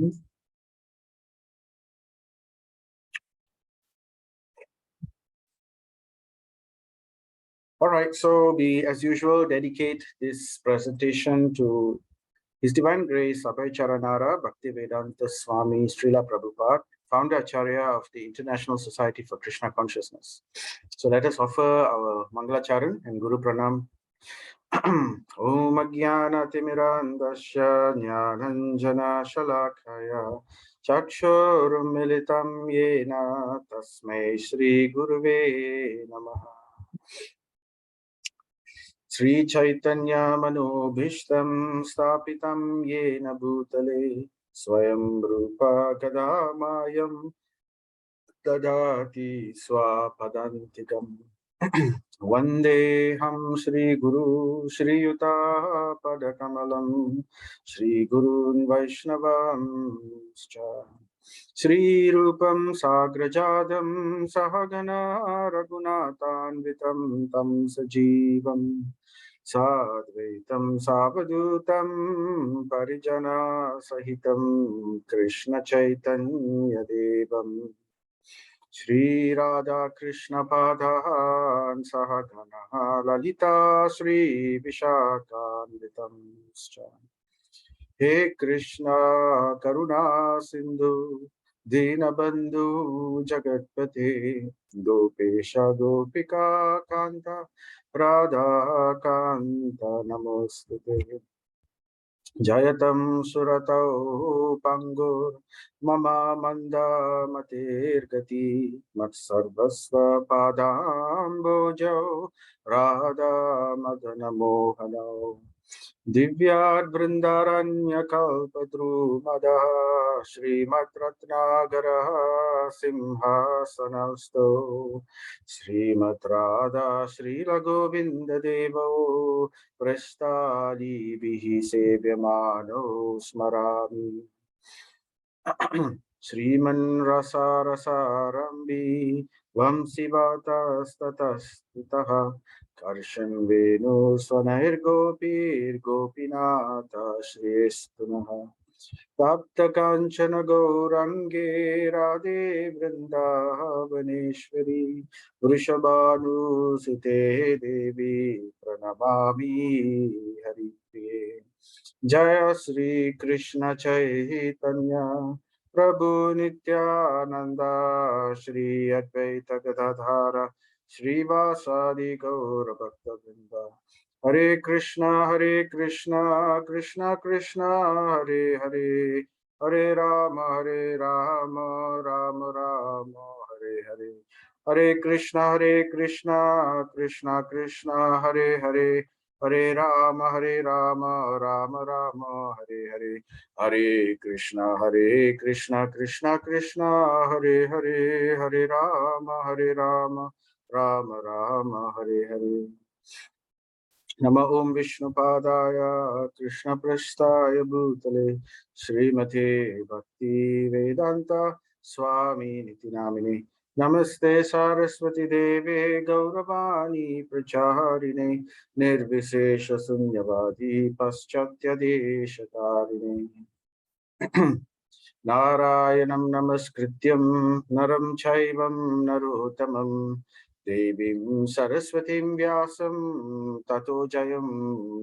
All right, so we, as usual, dedicate this presentation to His Divine Grace Abhay Charanara Bhaktivedanta Swami Srila Prabhupada, founder Acharya of the International Society for Krishna Consciousness. So let us offer our Mangalacharan and Guru Pranam. Om Ajnanatimirandasya Jnananjana Shalakaya Chakshurum Militam Yena Tasmai Shri Guruve Namaha. Sri Chaitanya Manobhishtam Stapitam Yena Bhutale Swayam Rupa Kadamayam Dadati Swapadantikam Vandeham Shri Guru Shri Yuta Padakamalam Shri Gurun Vaishnavam Shri Rupam Sagrajadam Sahagana Raghunathanvitam Tam Sajivam Sadvaitam Savadutam Parijana Sahitam Krishna Chaitanya Devam Shri Radha Krishna Padhan Sahagana Lalita Shri Vishakhanvitam He Krishna Karuna Sindhu Dinabandhu Jagatpate Gopesha Gopika Kanta Radha Kanta Namostute Jayatam Suratau Pangur Mama Manda Matirgati Matsarvasva Padam Bojau Radha Madana Mohanau Divyat Vrindaranya Kalpadrumada Srimat Ratnagara Simhasanasto Srimat Radha Srila Govinda Devo Prastali Bihi Sevyamano Smarami Sriman Rasa Rasarambi Vamsivata Statastitaha Karshan Venu Swanair Gopir Gopinata Shristunaha Tapta Kanchana Gaurange Radhe Vrindavaneshwari Vrishabhanu Sute Devi Pranamami Haripriye Jaya Sri Krishna Chaitanya Prabhu Nityananda Shri Advaita Gadadhara Shri Vasadi Gaura Bhakta Vrinda Hare Krishna Krishna Krishna Hare Hare Hare Rama Rama Rama Hare Hare Hare Krishna Krishna Krishna Hare Hare Hare Rama Rama Hare Hare Hare Krishna Krishna Krishna Hare Hare Hare Rama Rama Hare Hare Nama Om Vishnu Padaya Krishna Prasthaya Bhutale Srimate Bhakti Vedanta Swami Niti Namine Namaste Saraswati Deve Gauravani Pracharine Nirvisesha Sunyavadi Paschatya Deshatarine Narayanam Namaskrityam Naram Chaivam Narottamam Devim Saraswatim Vyasam Tato Jayam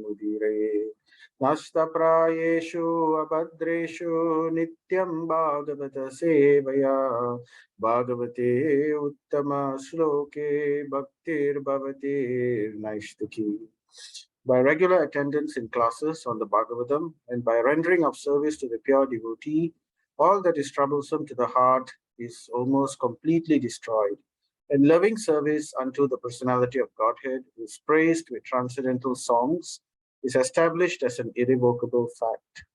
Mudire Nasta Prayeshu Abhadreshu Nityam Bhagavata Sevaya Bhagavate Uttama Shloke Bhaktir Bhavati Naishtuki. By regular attendance in classes on the Bhagavatam and by rendering of service to the pure devotee, all that is troublesome to the heart is almost completely destroyed, and loving service unto the personality of Godhead, who is praised with transcendental songs, is established as an irrevocable fact.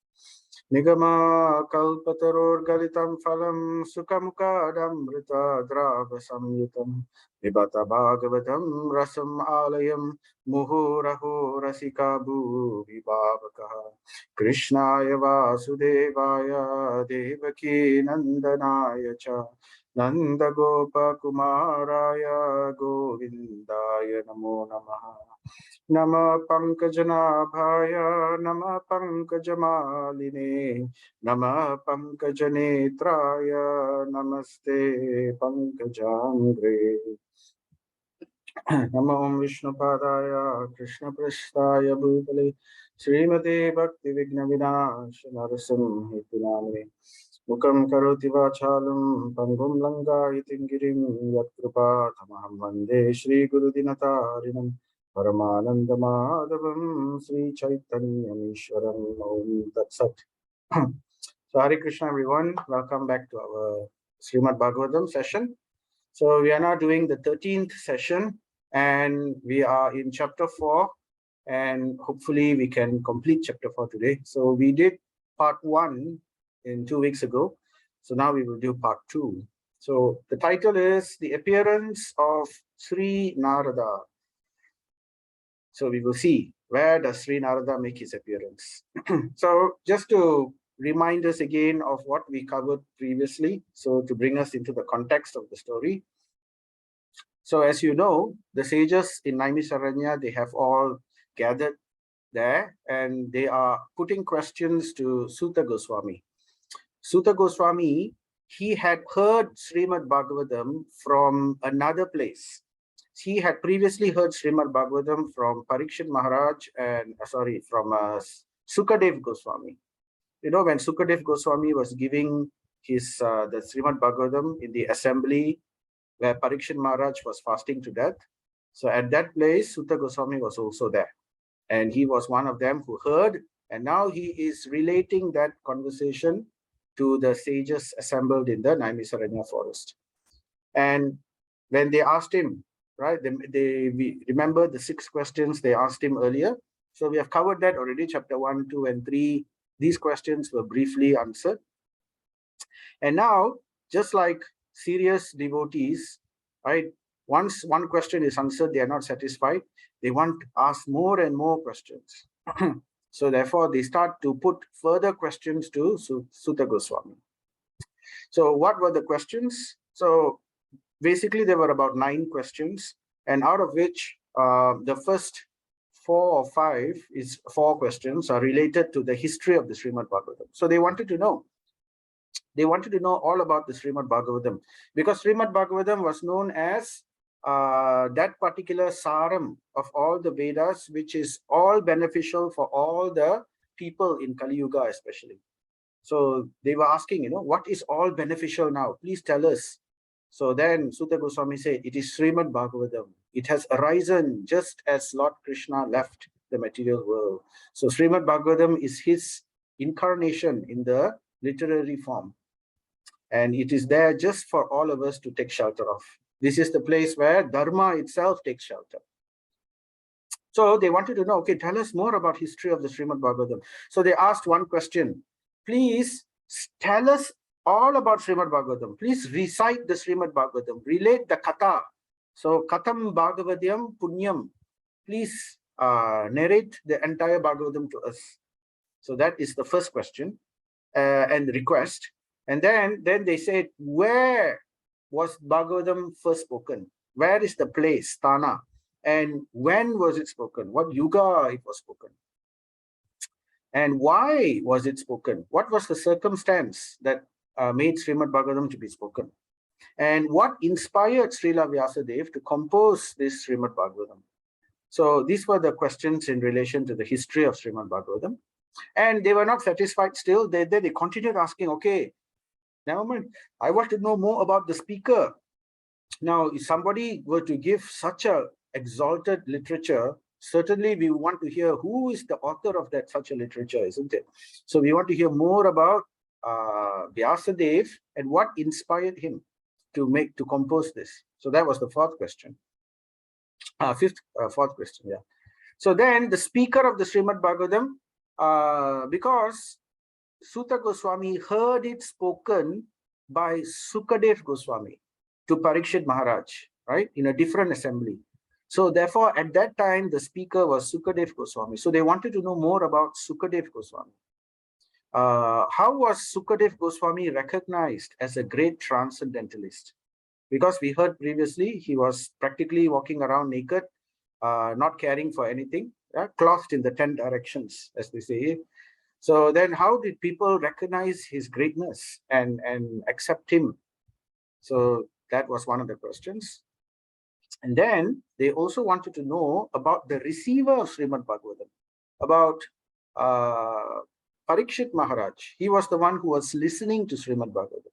Nigama kalpataror galitam phalam sukamukadamrita drava samyutam vibhata bhagavatam rasam alayam muhuraho rasika bhuvibhavakaha Krishnaya vasudevaya devaki nandanaya cha Nanda Gopa Kumaraya Govindaya Namo Namaha. Nama Pankajanabhaya Nama Pankajamaline Nama Pankajanetraya Namaste Pankajangre. Namo Om Vishnupadaya Krishna Prasthaya Bhutale Srimate Bhakti Vigna Vinash Narasimhiti Namane Mukam Karoti Vachalam Pangum Langa Itingirim Yatkrupa Tamaham Vande Shri Guru Dinatarinam Paramananda Madhavam Sri Chaitanya Ishwaram Om Tat Sat. So Hare Krishna everyone, welcome back to our Srimad Bhagavatam session. So we are now doing the 13th session and we are in chapter 4 and hopefully we can complete chapter 4 today. So we did part 1 in 2 weeks ago. So now we will do part 2. So the title is The Appearance of Sri Narada. So we will see where does Sri Narada make his appearance. So just to remind us again of what we covered previously, so to bring us into the context of the story. So as you know, the sages in Naimisaranya, they have all gathered there and they are putting questions to Sutta Goswami. Sutta Goswami, he had heard Srimad Bhagavatam from another place. He had previously heard Srimad Bhagavatam from Parikshit Maharaj and, from Sukadev Goswami. You know, when Sukadev Goswami was giving his the Srimad Bhagavatam in the assembly where Parikshit Maharaj was fasting to death. So at that place, Sutta Goswami was also there. And he was one of them who heard. And now he is relating that conversation to the sages assembled in the Naimisaranya forest. And when they asked him, right, we remember the 6 questions they asked him earlier. So we have covered that already, chapter 1, 2, and 3. These questions were briefly answered. And now, just like serious devotees, right? Once one question is answered, they are not satisfied. They want to ask more and more questions. So therefore, they start to put further questions to Sutta Goswami. So what were the questions? So basically, there were about 9 questions, and out of which the first 4 or 5 is 4 questions are related to the history of the Srimad Bhagavatam. So they wanted to know all about the Srimad Bhagavatam, because Srimad Bhagavatam was known as that particular saram of all the Vedas, which is all beneficial for all the people in Kali Yuga especially. So they were asking, what is all beneficial now? Please tell us. So then Sutta Goswami said, it is Srimad Bhagavatam. It has arisen just as Lord Krishna left the material world. So Srimad Bhagavatam is his incarnation in the literary form. And it is there just for all of us to take shelter of. This is the place where Dharma itself takes shelter. So they wanted to know, okay, tell us more about history of the Srimad Bhagavatam. So they asked one question. Please tell us all about Srimad Bhagavatam. Please recite the Srimad Bhagavatam. Relate the Katha. So Katham Bhagavatam Punyam. Please narrate the entire Bhagavatam to us. So that is the first question and request. And then they said, where was Bhagavatam first spoken? Where is the place, Stana? And when was it spoken? What yuga it was spoken? And why was it spoken? What was the circumstance that made Srimad Bhagavatam to be spoken? And what inspired Srila Vyasadeva to compose this Srimad Bhagavatam? So these were the questions in relation to the history of Srimad Bhagavatam. And they were not satisfied still. They continued asking, okay, never mind, I want to know more about the speaker. Now, if somebody were to give such a exalted literature, certainly we want to hear who is the author of that such a literature, isn't it? So we want to hear more about Vyasadeva and what inspired him to compose this. So that was the 4th question. 4th question, yeah. So then the speaker of the Srimad Bhagavatam, because Sutta Goswami heard it spoken by Sukadev Goswami to Parikshit Maharaj, right, in a different assembly. So therefore, at that time, the speaker was Sukadev Goswami. So they wanted to know more about Sukadev Goswami. how was Sukadev Goswami recognized as a great transcendentalist? Because we heard previously, he was practically walking around naked, not caring for anything, clothed in the 10 directions, as they say. So then how did people recognize his greatness and accept him? So that was one of the questions. And then they also wanted to know about the receiver of Srimad Bhagavatam, about Parikshit Maharaj. He was the one who was listening to Srimad Bhagavatam.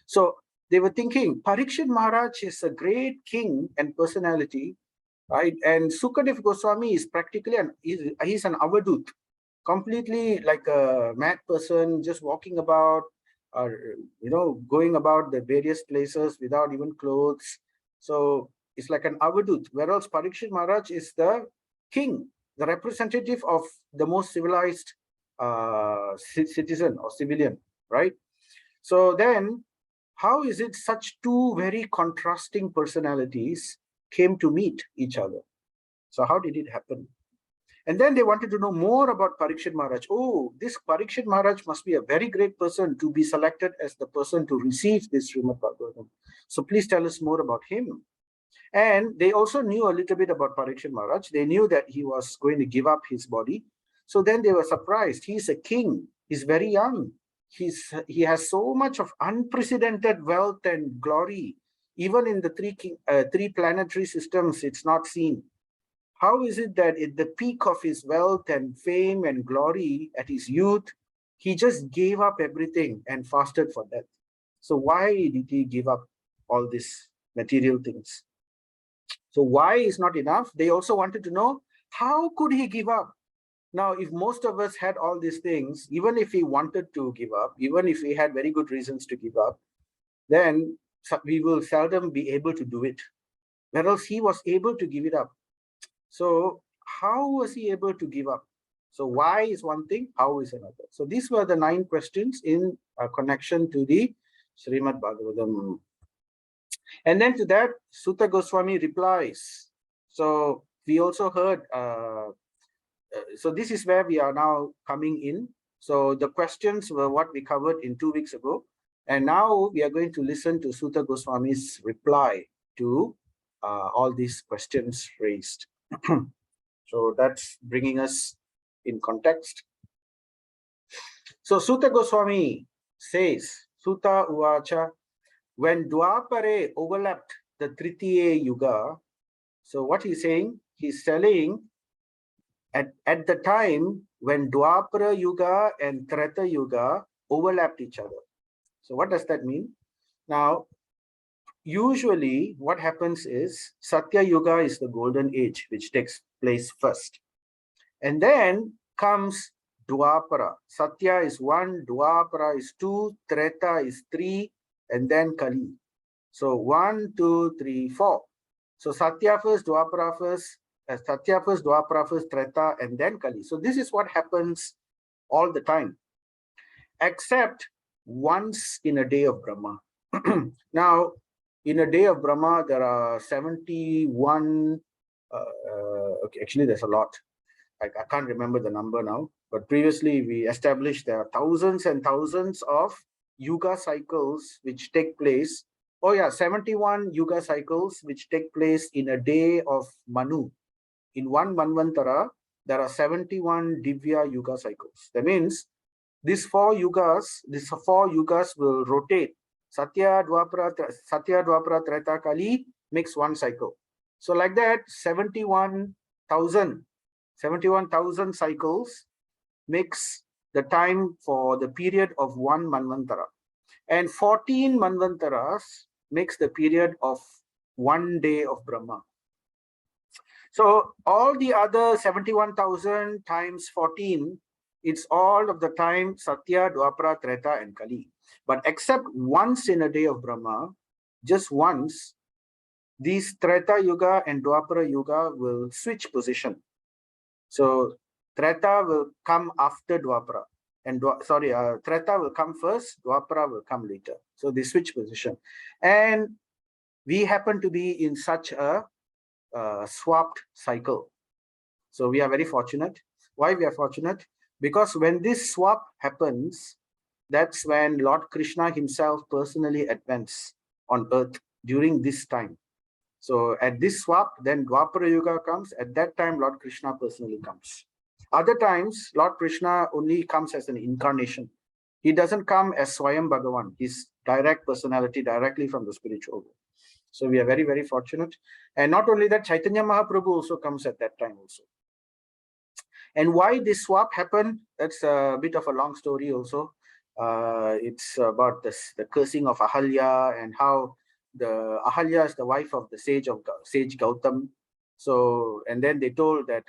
So they were thinking, Parikshit Maharaj is a great king and personality, right? And Sukadev Goswami is practically he's an avadut, completely like a mad person, just walking about, or going about the various places without even clothes. So it's like an avadut, whereas Parikshit Maharaj is the king, the representative of the most civilized citizen or civilian, right? So then, how is it such two very contrasting personalities came to meet each other? So how did it happen? And then they wanted to know more about Parikshit Maharaj. Oh, this Parikshit Maharaj must be a very great person to be selected as the person to receive this Srimad Bhagavatam. So please tell us more about him. And they also knew a little bit about Parikshit Maharaj. They knew that he was going to give up his body. So then they were surprised. He's a king. He's very young. He has so much of unprecedented wealth and glory. Even in the three planetary systems, it's not seen. How is it that at the peak of his wealth and fame and glory at his youth, he just gave up everything and fasted for death? So why did he give up all these material things? So why is not enough? They also wanted to know, how could he give up? Now, if most of us had all these things, even if we wanted to give up, even if we had very good reasons to give up, then we will seldom be able to do it. Whereas he was able to give it up. So how was he able to give up? So why is one thing, how is another? So these were the 9 questions in connection to the Srimad Bhagavatam. And then to that, Sutta Goswami replies. So we also heard, so this is where we are now coming in. So the questions were what we covered in 2 weeks ago. And now we are going to listen to Sutta Goswami's reply to all these questions raised. So that's bringing us in context. So Sutta Goswami says, Sutta Uvacha, when Dwapare overlapped the Tritiya Yuga, so what he's saying, he's telling at the time when Dwapara Yuga and Treta Yuga overlapped each other. So what does that mean? Now, usually what happens is Satya Yuga is the golden age, which takes place first. And then comes Dwapara. Satya is 1, Dwapara is 2, Treta is 3, and then Kali. So 1, 2, 3, 4. So Satya first, Dwapara first, Dwapara first, Treta, and then Kali. So this is what happens all the time, except once in a day of Brahma. Now, in a day of Brahma, there are 71, okay, actually there's a lot. I can't remember the number now, but previously we established there are thousands and thousands of yuga cycles which take place. Oh yeah, 71 yuga cycles which take place in a day of Manu. In one Manvantara, there are 71 Divya yuga cycles. That means these four yugas will rotate. Satya, Dwapara, Treta, Kali makes one cycle. So like that, 71,000 cycles makes the time for the period of one Manvantara. And 14 Manvantaras makes the period of 1 day of Brahma. So all the other 71,000 times 14, it's all of the time Satya, Dwapara, Treta, and Kali. But except once in a day of Brahma, just once, these Treta Yuga and Dwapara Yuga will switch position. So Treta will come after Dwapara, and Treta will come first, Dwapara will come later. So they switch position, and we happen to be in such a swapped cycle. So we are very fortunate. Why we are fortunate? Because when this swap happens, that's when Lord Krishna himself personally advance on earth during this time. So at this swap, then Dwapara Yuga comes. At that time, Lord Krishna personally comes. Other times, Lord Krishna only comes as an incarnation. He doesn't come as Swayam Bhagavan, his direct personality directly from the spiritual world. So we are very, very fortunate. And not only that, Chaitanya Mahaprabhu also comes at that time also. And why this swap happened, that's a bit of a long story also. It's about the cursing of Ahalya and how the Ahalya is the wife of the sage Gautam. So, and then they told that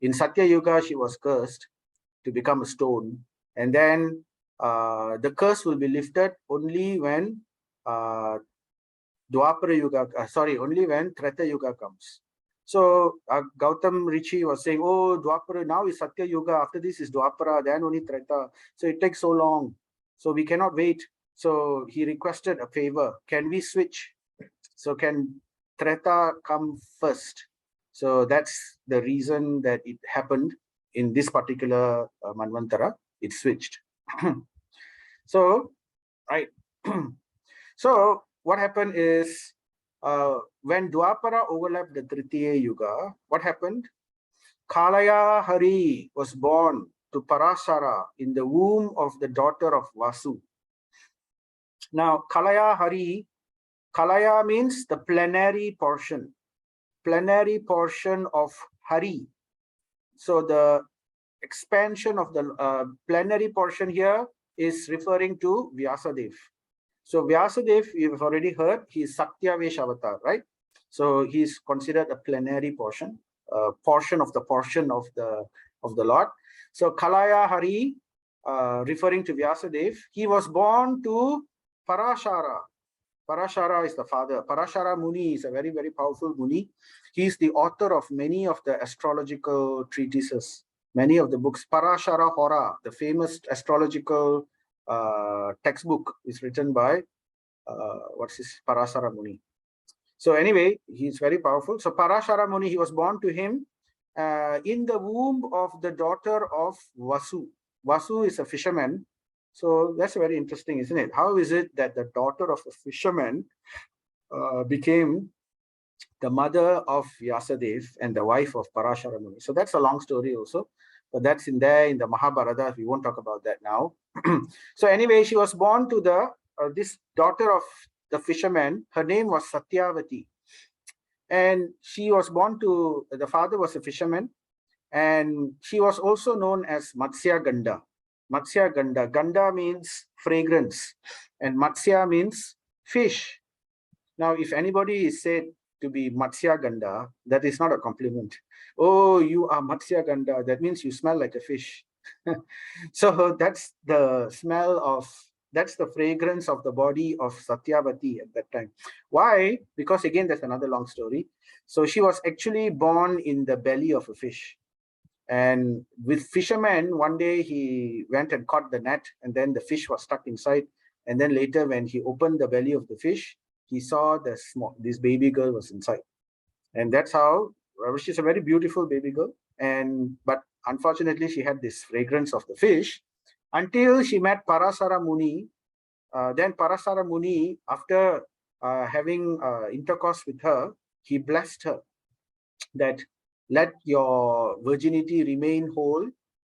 in Satya Yuga, she was cursed to become a stone. And then the curse will be lifted only when Dwapara Yuga, only when Treta Yuga comes. So Gautam Rishi was saying, oh, Dwapara, now is Satya Yuga, after this is Dwapara, then only Treta. So it takes so long. So we cannot wait. So he requested a favor. Can we switch? So can Treta come first? So that's the reason that it happened in this particular Manvantara. It switched. So, right. So what happened is, when Dwapara overlapped the Tritiya Yuga, what happened? Kalaya Hari was born to Parasara in the womb of the daughter of Vasu. Now, Kalaya Hari, Kalaya means the plenary portion of Hari. So the expansion of the plenary portion here is referring to Vyasadeva. So Vyasadeva, you've already heard, he is Satyavesh avatar, right? So he's considered a plenary portion of the Lord. So Kalaya Hari, referring to Vyasadeva, he was born to Parashara. Parashara is the father. Parashara Muni is a very, very powerful Muni. He is the author of many of the astrological treatises, many of the books. Parashara Hora, the famous astrological textbook, is written by what's his Parashara Muni. So anyway, he's very powerful. So Parashara Muni, he was born to him in the womb of the daughter of Vasu. Vasu is a fisherman. So that's very interesting, isn't it? How is it that the daughter of a fisherman became the mother of Vyasadeva and the wife of Parashara Muni? So that's a long story also. But that's in the Mahabharata. We won't talk about that now. So anyway, she was born to this daughter of the fisherman. Her name was Satyavati. And she was born to, the father was a fisherman. And she was also known as Matsya Ganda. Matsya Ganda. Ganda means fragrance. And Matsya means fish. Now, if anybody is said to be Matsya Ganda, that is not a compliment. Oh, you are Matsya Ganda. That means you smell like a fish. So that's the that's the fragrance of the body of Satyavati at that time. Why? Because again, that's another long story. So she was actually born in the belly of a fish. And with fisherman, one day he went and caught the net, and then the fish was stuck inside. And then later, when he opened the belly of the fish, he saw this baby girl was inside. And that's how, she's a very beautiful baby girl. But unfortunately, she had this fragrance of the fish until she met Parasara Muni. Then Parasara Muni, after having intercourse with her, he blessed her that let your virginity remain whole,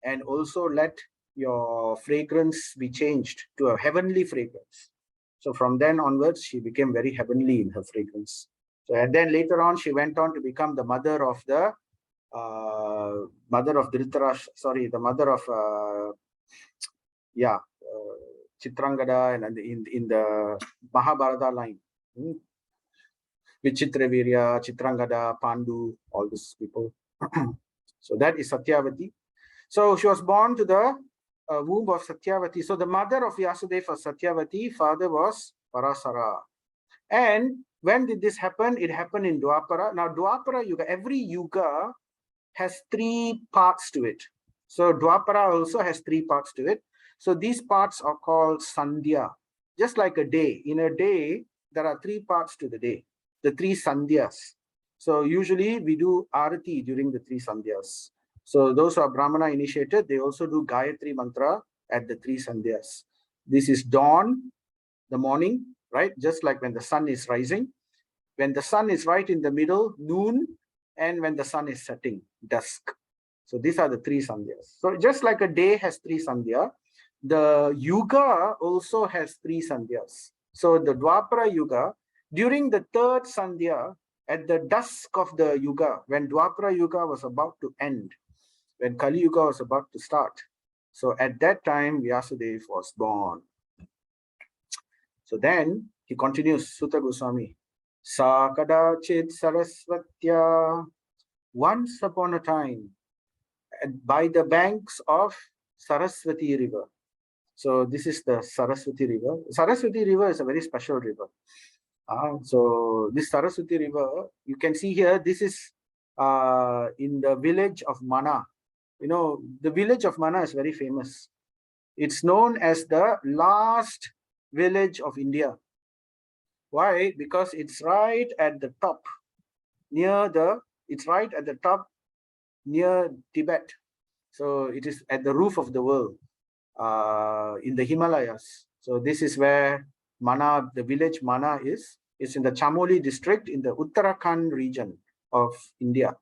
and also let your fragrance be changed to a heavenly fragrance. So from then onwards, she became very heavenly in her fragrance. So, and then later on, she went on to become the mother of Dhritarashtra, the mother of Chitrangada, and in the Mahabharata line. Vichitravirya, Chitrangada, Pandu, all these people. So that is Satyavati. So she was born to the womb of Satyavati. So the mother of Vyasadeva was Satyavati, father was Parasara. And when did this happen? It happened in Dwapara. Now Dwapara Yuga, every Yuga has 3 parts to it. So Dwapara also has 3 parts to it. So these parts are called Sandhya. Just like a day. In a day, there are 3 parts to the day. The 3 Sandhyas. So usually we do Arati during the 3 Sandhyas. So those who are Brahmana initiated, they also do Gayatri mantra at the 3 sandhyas. This is dawn, the morning, right? Just like when the sun is rising. When the sun is right in the middle, noon, and when the sun is setting, dusk. So these are the 3 sandhyas. So just like a day has 3 sandhya, the yuga also has 3 sandhyas. So the Dwapara Yuga, during the 3rd sandhya, at the dusk of the yuga, when Dwapara Yuga was about to end, when Kali Yuga was about to start. So at that time, Vyasadeva was born. So then he continues, Sutta Goswami, Sa kadachit sarasvatya, once upon a time, by the banks of Saraswati River. So this is the Saraswati River. Saraswati River is a very special river. So this Saraswati River, you can see here, this is in the village of Mana. You know, the village of Mana is very famous. It's known as the last village of India. Why? Because it's right at the top, it's right at the top near Tibet. So it is at the roof of the world, in the Himalayas. So this is where Mana, the village Mana is. It's in the Chamoli district in the Uttarakhand region of India.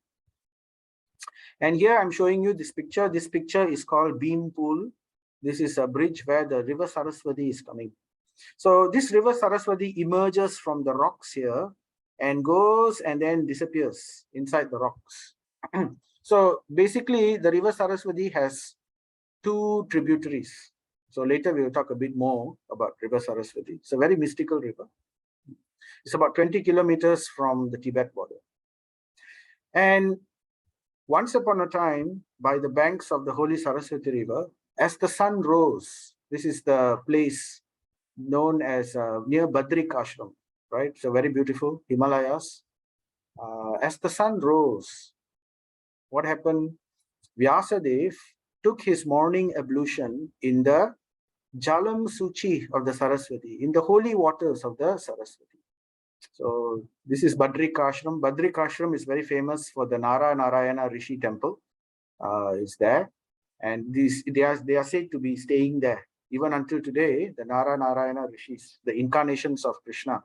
And here I'm showing you this picture. This picture is called Beam Pool. This is a bridge where the river Saraswati is coming. So this river Saraswati emerges from the rocks here and goes and then disappears inside the rocks. So basically the river Saraswati has 2 tributaries. So later we will talk a bit more about river Saraswati. It's a very mystical river. It's about 20 kilometers from the Tibet border. And once upon a time, by the banks of the holy Saraswati River, as the sun rose, this is the place known as near Badrik Ashram, right? So very beautiful, Himalayas. As the sun rose, what happened? Vyasadeva took his morning ablution in the Jalam Suchi of the Saraswati, in the holy waters of the Saraswati. So this is Badrik Ashram. Badrik Ashram is very famous for the Nara Narayana Rishi temple. It's there. And they are said to be staying there. Even until today, the Nara Narayana Rishis, the incarnations of Krishna.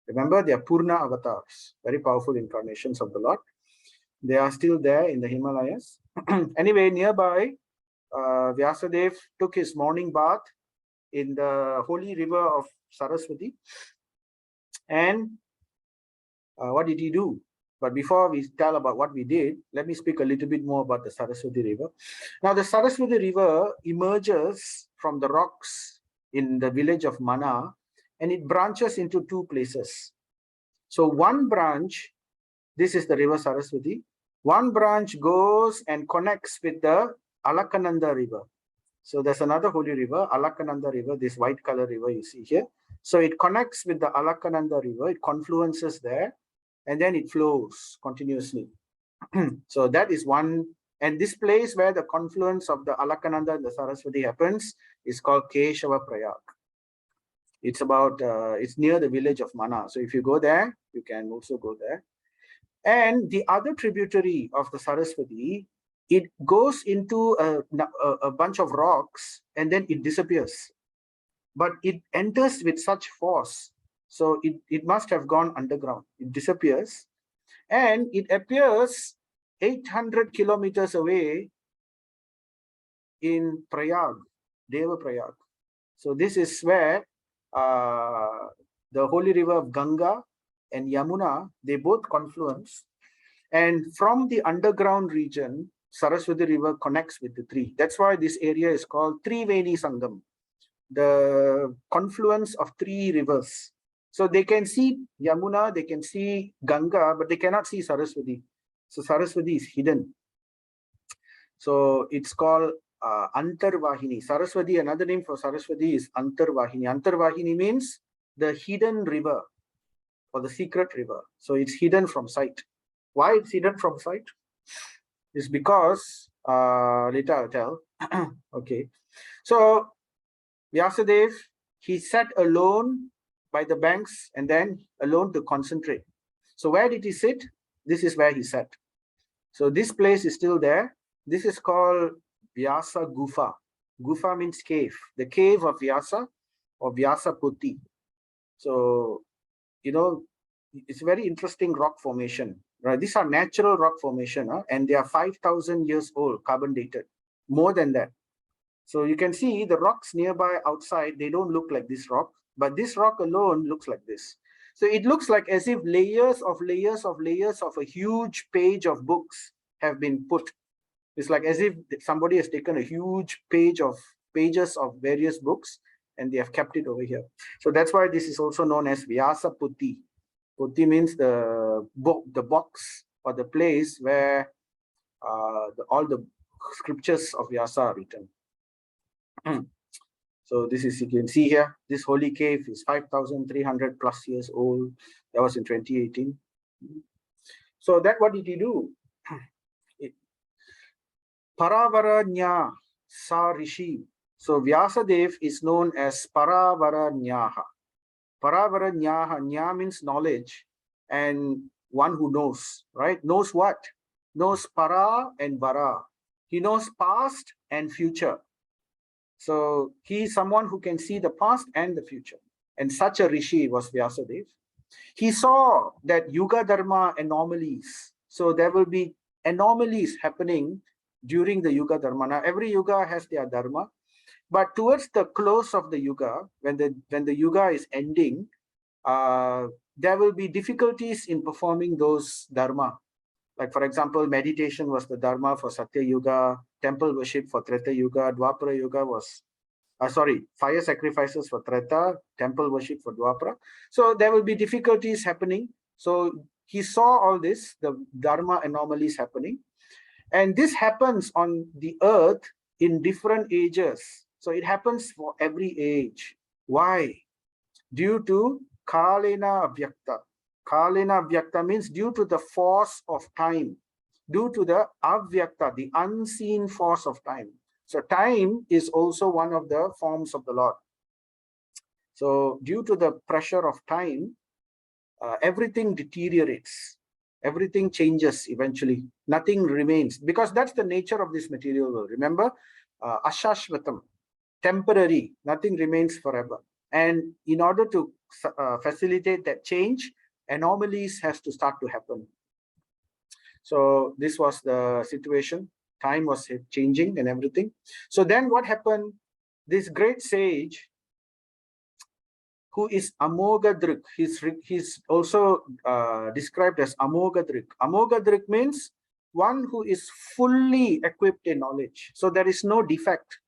Remember, they are Purna avatars, very powerful incarnations of the Lord. They are still there in the Himalayas. Anyway, nearby, Vyasadeva took his morning bath in the holy river of Saraswati. And what did he do? But before we tell about what we did, let me speak a little bit more about the Saraswati River. Now, the Saraswati River emerges from the rocks in the village of Mana, and it branches into 2 places. So one branch, this is the river Saraswati. One branch goes and connects with the Alakananda River. So there's another holy river, Alakananda River, this white color river you see here. So it connects with the Alakananda River, it confluences there, and then it flows continuously. So that is one, and this place where the confluence of the Alakananda and the Saraswati happens is called Keshava Prayag. It's about, it's near the village of Mana. So if you go there, you can also go there. And the other tributary of the Saraswati, it goes into a bunch of rocks and then it disappears. But it enters with such force. So it must have gone underground. It disappears. And it appears 800 kilometers away in Prayag, Deva Prayag. So this is where the holy river of Ganga and Yamuna, they both confluence. And from the underground region, Saraswati River connects with the 3. That's why this area is called Triveni Sangam, the confluence of 3 rivers. So they can see Yamuna, they can see Ganga, but they cannot see Saraswati. So Saraswati is hidden. So it's called Antarvahini. Saraswati, another name for Saraswati is Antarvahini. Antarvahini means the hidden river or the secret river. So it's hidden from sight. Why it's hidden from sight? It's because, later I'll tell. Okay. So Vyasadeva, he sat alone by the banks and then alone to concentrate. So where did he sit? This is where he sat. So this place is still there. This is called Vyasa Gufa. Gufa means cave. The cave of Vyasa or Vyasa Putti. So, it's a very interesting rock formation, right? These are natural rock formation, and they are 5,000 years old, carbon dated, more than that. So you can see the rocks nearby outside, they don't look like this rock, but this rock alone looks like this. So it looks like as if layers of layers of layers of a huge page of books have been put. It's like as if somebody has taken a huge pages of various books and they have kept it over here. So that's why this is also known as Vyasa Putti. Putti means the book, the box or the place where all the scriptures of Vyasa are written. So this is, you can see here, this holy cave is 5,300 plus years old. That was in 2018. So that, what did he do? Paravaranya Sa Rishi. So Vyasadev is known as Paravaranyaha. Paravaranyaha, Nya means knowledge, and one who knows, right? Knows what? Knows para and vara. He knows past and future. So he is someone who can see the past and the future. And such a rishi was Vyasadev. He saw that Yuga Dharma anomalies. So there will be anomalies happening during the Yuga Dharma. Now, every Yuga has their Dharma. But towards the close of the Yuga, when the Yuga is ending, there will be difficulties in performing those Dharma. Like, for example, meditation was the Dharma for Satya Yuga, temple worship for Treta Yuga, Dwapara Yuga was, fire sacrifices for Treta, temple worship for Dwapara. So there will be difficulties happening. So he saw all this, the Dharma anomalies happening. And this happens on the earth in different ages. So it happens for every age. Why? Due to Kalena Vyakta. Kalena Vyakta means due to the force of time, due to the Avyakta, the unseen force of time. So time is also one of the forms of the Lord. So due to the pressure of time, everything deteriorates. Everything changes eventually. Nothing remains, because that's the nature of this material world. Remember, Ashashvatam, temporary, nothing remains forever. And in order to facilitate that change, anomalies has to start to happen. So this was the situation. Time was changing and everything. So then what happened? This great sage, who is Amoghadrik, he's also described as Amoghadrik. Amoghadrik means one who is fully equipped in knowledge. So there is no defect,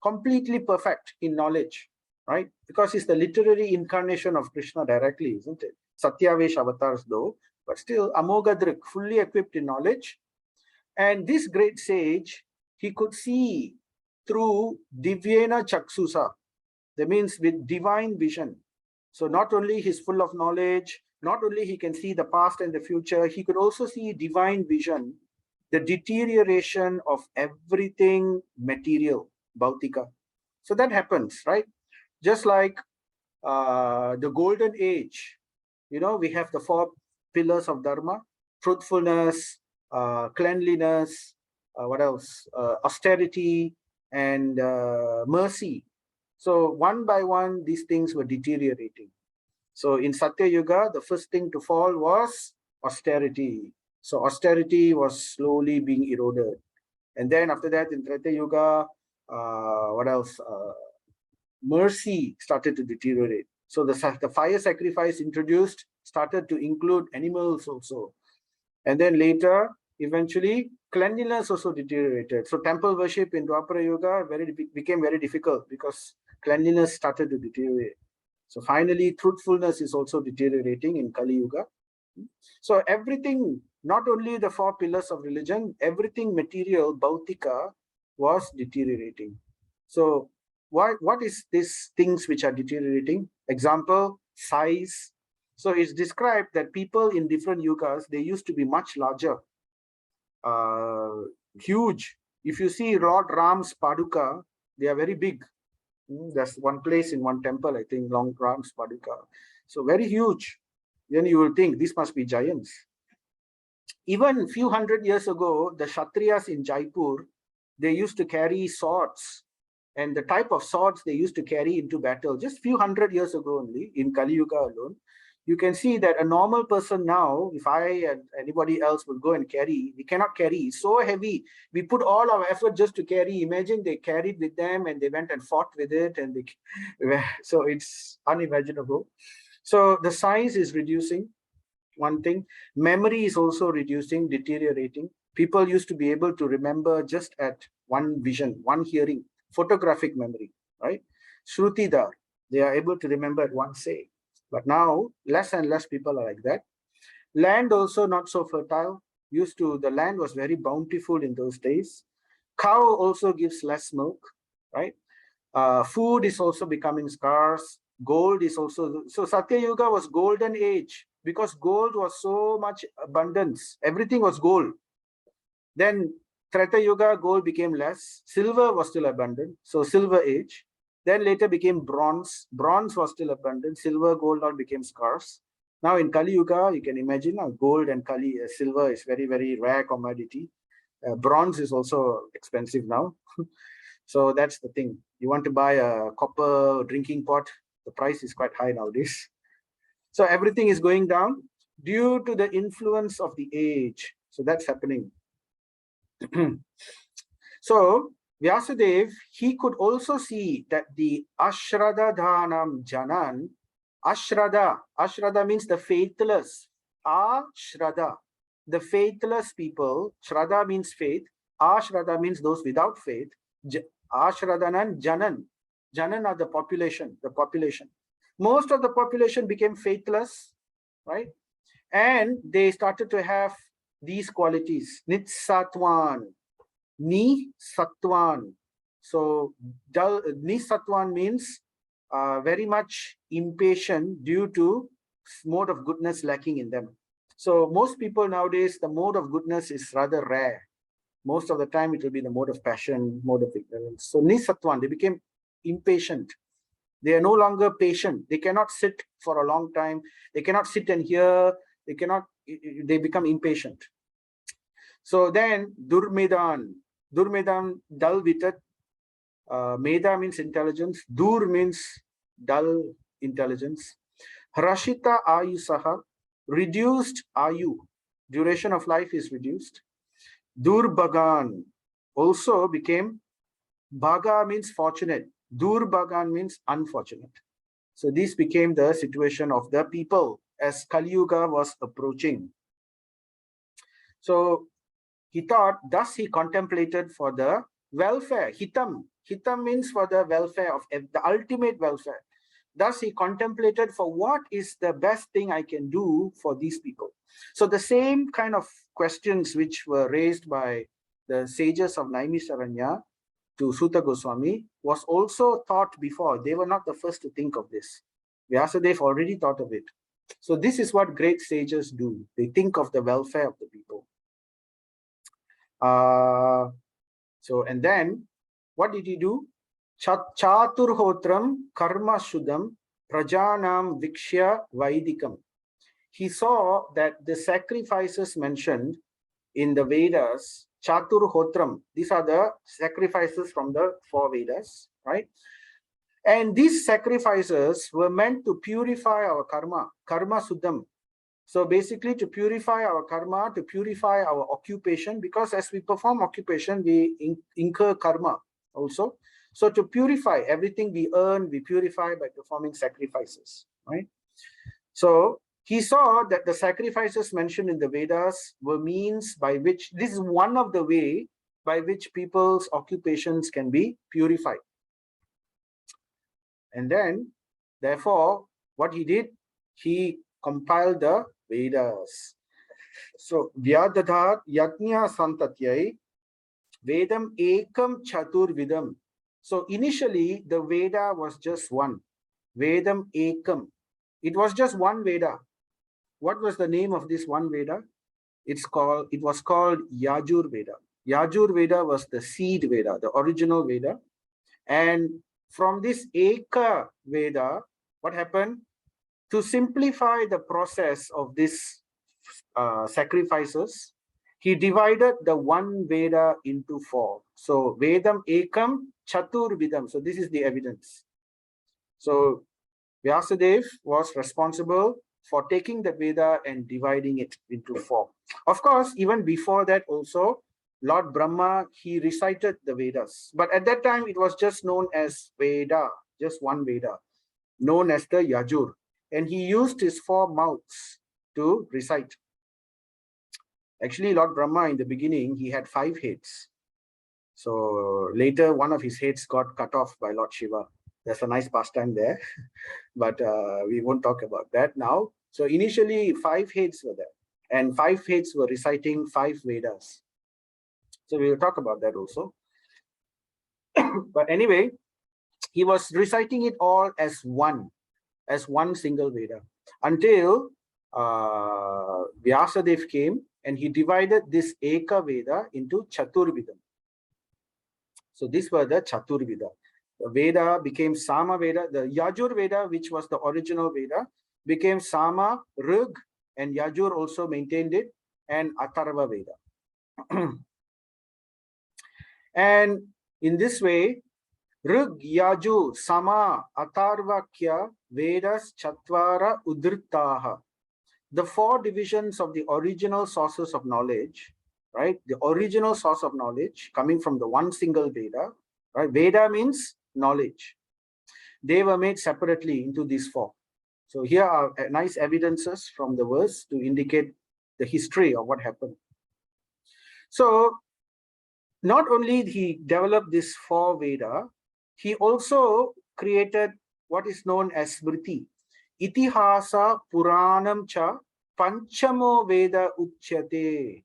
completely perfect in knowledge, right? Because it's the literary incarnation of Krishna directly, isn't it? Satyavesh avatars though, but still Amoghadrik, fully equipped in knowledge. And this great sage, he could see through Divyena Chaksusa. That means with divine vision. So not only he's full of knowledge, not only he can see the past and the future, he could also see divine vision, the deterioration of everything material, Bhautika. So that happens, right? Just like the golden age, we have the 4 pillars of Dharma: truthfulness, cleanliness, what else? Austerity and mercy. So one by one, these things were deteriorating. So in Satya Yuga, the first thing to fall was austerity. So austerity was slowly being eroded. And then after that, in Treta Yuga, what else? Mercy started to deteriorate. So the fire sacrifice introduced started to include animals also. And then later, eventually, cleanliness also deteriorated. So temple worship in Dwapara Yuga became very difficult because cleanliness started to deteriorate. So finally, truthfulness is also deteriorating in Kali Yuga. So everything, not only the 4 pillars of religion, everything material, Bhautika, was deteriorating. So what is these things which are deteriorating? Example, size. So it's described that people in different yugas, they used to be much larger, huge. If you see Lord Ram's Paduka, they are very big. There's one place in one temple, I think, Long Ram's Paduka. So very huge. Then you will think these must be giants. Even a few hundred years ago, the Kshatriyas in Jaipur, they used to carry swords, and the type of swords they used to carry into battle just few hundred years ago only, in Kali Yuga alone. You can see that a normal person now, if I and anybody else would go and carry, we cannot carry. It's so heavy. We put all our effort just to carry. Imagine they carried with them and they went and fought with it, and so it's unimaginable. So the size is reducing. One thing, memory is also reducing, deteriorating. People used to be able to remember just at one vision, one hearing, photographic memory, right? Shrutidar, they are able to remember at one say. But now, less and less people are like that. Land also not so fertile. The land was very bountiful in those days. Cow also gives less milk, right? Food is also becoming scarce. Gold is also, so Satya Yuga was golden age because gold was so much abundance. Everything was gold. Then Treta Yuga, gold became less. Silver was still abundant, so silver age. Then later became bronze. Bronze was still abundant. Silver, gold all became scarce. Now in Kali Yuga, you can imagine gold and silver is very, very rare commodity. Bronze is also expensive now. So that's the thing. You want to buy a copper drinking pot, the price is quite high nowadays. So everything is going down due to the influence of the age. So that's happening. So Vyasadeva, he could also see that the Ashrada Dhanam Janan, Ashrada means the faithless, Ashrada, the faithless people, Shraddha means faith, Ashrada means those without faith, Ashradanan Janan. Janan are the population. Most of the population became faithless, right? And they started to have these qualities. Nitsatwan, Ni Satwan. So Ni Satwan means very much impatient due to mode of goodness lacking in them. So most people nowadays, the mode of goodness is rather rare. Most of the time, it will be the mode of passion, mode of ignorance. So Nisatwan, they became impatient. They are no longer patient. They cannot sit for a long time. They cannot sit and hear. They become impatient. So then Durmedan, dull-witted. Meda means intelligence. Dur means dull intelligence. Rashita Ayusaha, reduced Ayu. Duration of life is reduced. Durbagan also became, Bhaga means fortunate. Durbagan means unfortunate. So this became the situation of the people as Kali Yuga was approaching. So he thought, thus he contemplated for the welfare. Hitam means for the welfare of the ultimate welfare. Thus he contemplated for what is the best thing I can do for these people. So the same kind of questions which were raised by the sages of Naimisharanya to Sutta Goswami was also thought before. They were not the first to think of this. Vyasadeva already thought of it. So this is what great sages do. They think of the welfare of the people. And then what did he do? Chaturhotram karma shuddham prajanam vikshya vaidikam. He saw that the sacrifices mentioned in the Vedas, Chaturhotram, these are the sacrifices from the 4 Vedas, right? And these sacrifices were meant to purify our karma suddham. So basically to purify our karma, to purify our occupation, because as we perform occupation, we incur karma also. So to purify everything we earn, we purify by performing sacrifices, right? So he saw that the sacrifices mentioned in the Vedas were means by which, this is one of the way by which people's occupations can be purified. And then, therefore, what he did, he compiled the Vedas. So, Vyadadhat Yajna Santatyai Vedam Ekam Chatur Vidam. So, initially, the Veda was just one. Vedam Ekam. It was just one Veda. What was the name of this one Veda? It was called Yajur Veda. Yajur Veda was the seed Veda, the original Veda. And from this Eka Veda, what happened? To simplify the process of this sacrifices, he divided the one Veda into 4. So Vedam Ekam Chatur Vidam. So this is the evidence. So Vyasadeva was responsible for taking the Veda and dividing it into 4. Of course, even before that also, Lord Brahma, he recited the Vedas. But at that time, it was just known as Veda, just one Veda, known as the Yajur. And he used his 4 mouths to recite. Actually, Lord Brahma, in the beginning, he had 5 heads. So later, one of his heads got cut off by Lord Shiva. There's a nice pastime there, but we won't talk about that now. So initially, 5 heads were there, and 5 heads were reciting 5 Vedas. So we will talk about that also. But anyway, he was reciting it all as one single Veda, until Vyasadeva came and he divided this Eka Veda into Chaturvidam. So these were the Chaturveda. The Veda became Sama Veda. The Yajur Veda, which was the original Veda, became Sama, Rig, and Yajur also maintained it, and Atharva Veda. And in this way, Rig, Yajur, Sama, Atharvakya, Vedas, Chatvara, Udrittaha. The 4 divisions of the original sources of knowledge, right? The original source of knowledge coming from the one single Veda, right? Veda means knowledge. They were made separately into these 4. So here are nice evidences from the verse to indicate the history of what happened. So not only he developed this 4 Veda, he also created what is known as Smriti. Itihasa Puranam cha Panchamo Veda Uchyate.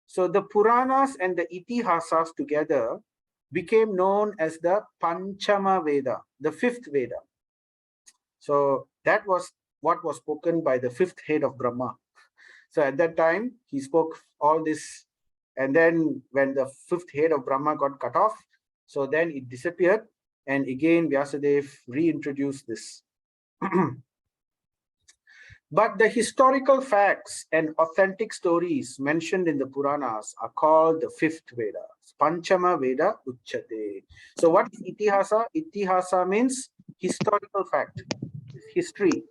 So the Puranas and the Itihasas together became known as the Panchama Veda, the 5th Veda. So that was what was spoken by the 5th head of Brahma. So at that time, he spoke all this. And then when the 5th head of Brahma got cut off, so then it disappeared. And again, Vyasadeva reintroduced this. But the historical facts and authentic stories mentioned in the Puranas are called the 5th Veda. Panchama Veda Uchyate. So what is Itihasa? Itihasa means historical fact, history.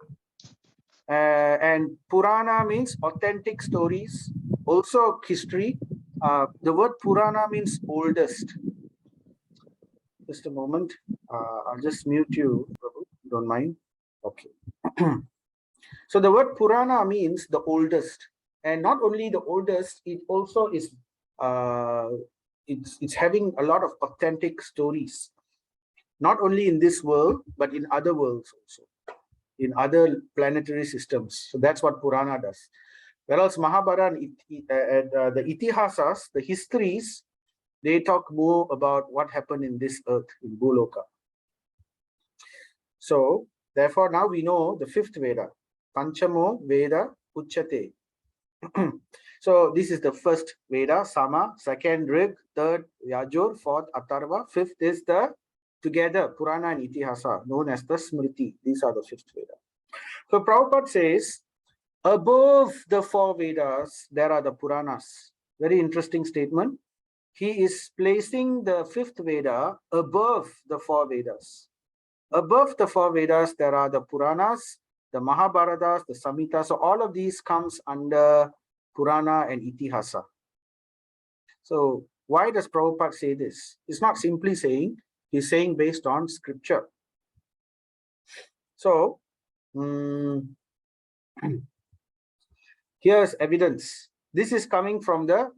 And Purana means authentic stories, also history. The word Purana means oldest. Just a moment. I'll just mute you, Prabhu. Don't mind. Okay. So the word Purana means the oldest, and not only the oldest, it also is it's having a lot of authentic stories, not only in this world but in other worlds also, in other planetary systems. So that's what Purana does. Whereas Mahabharata and the Itihasas, the histories, they talk more about what happened in this earth, in Bhuloka. So therefore now we know the 5th Veda. Panchamo Veda Uchyate. So this is the 1st Veda, Sama, 2nd Rig, 3rd Yajur, 4th Atharva, 5th is the together Purana and Itihasa, known as the Smriti. These are the 5th Veda. So Prabhupada says, above the 4 Vedas, there are the Puranas. Very interesting statement. He is placing the 5th Veda above the 4 Vedas. Above the 4 Vedas, there are the Puranas, the Mahabharatas, the Samhitas. So all of these comes under Purana and Itihasa. So why does Prabhupada say this? It's not simply saying, he's saying based on scripture. So here's evidence. This is coming from the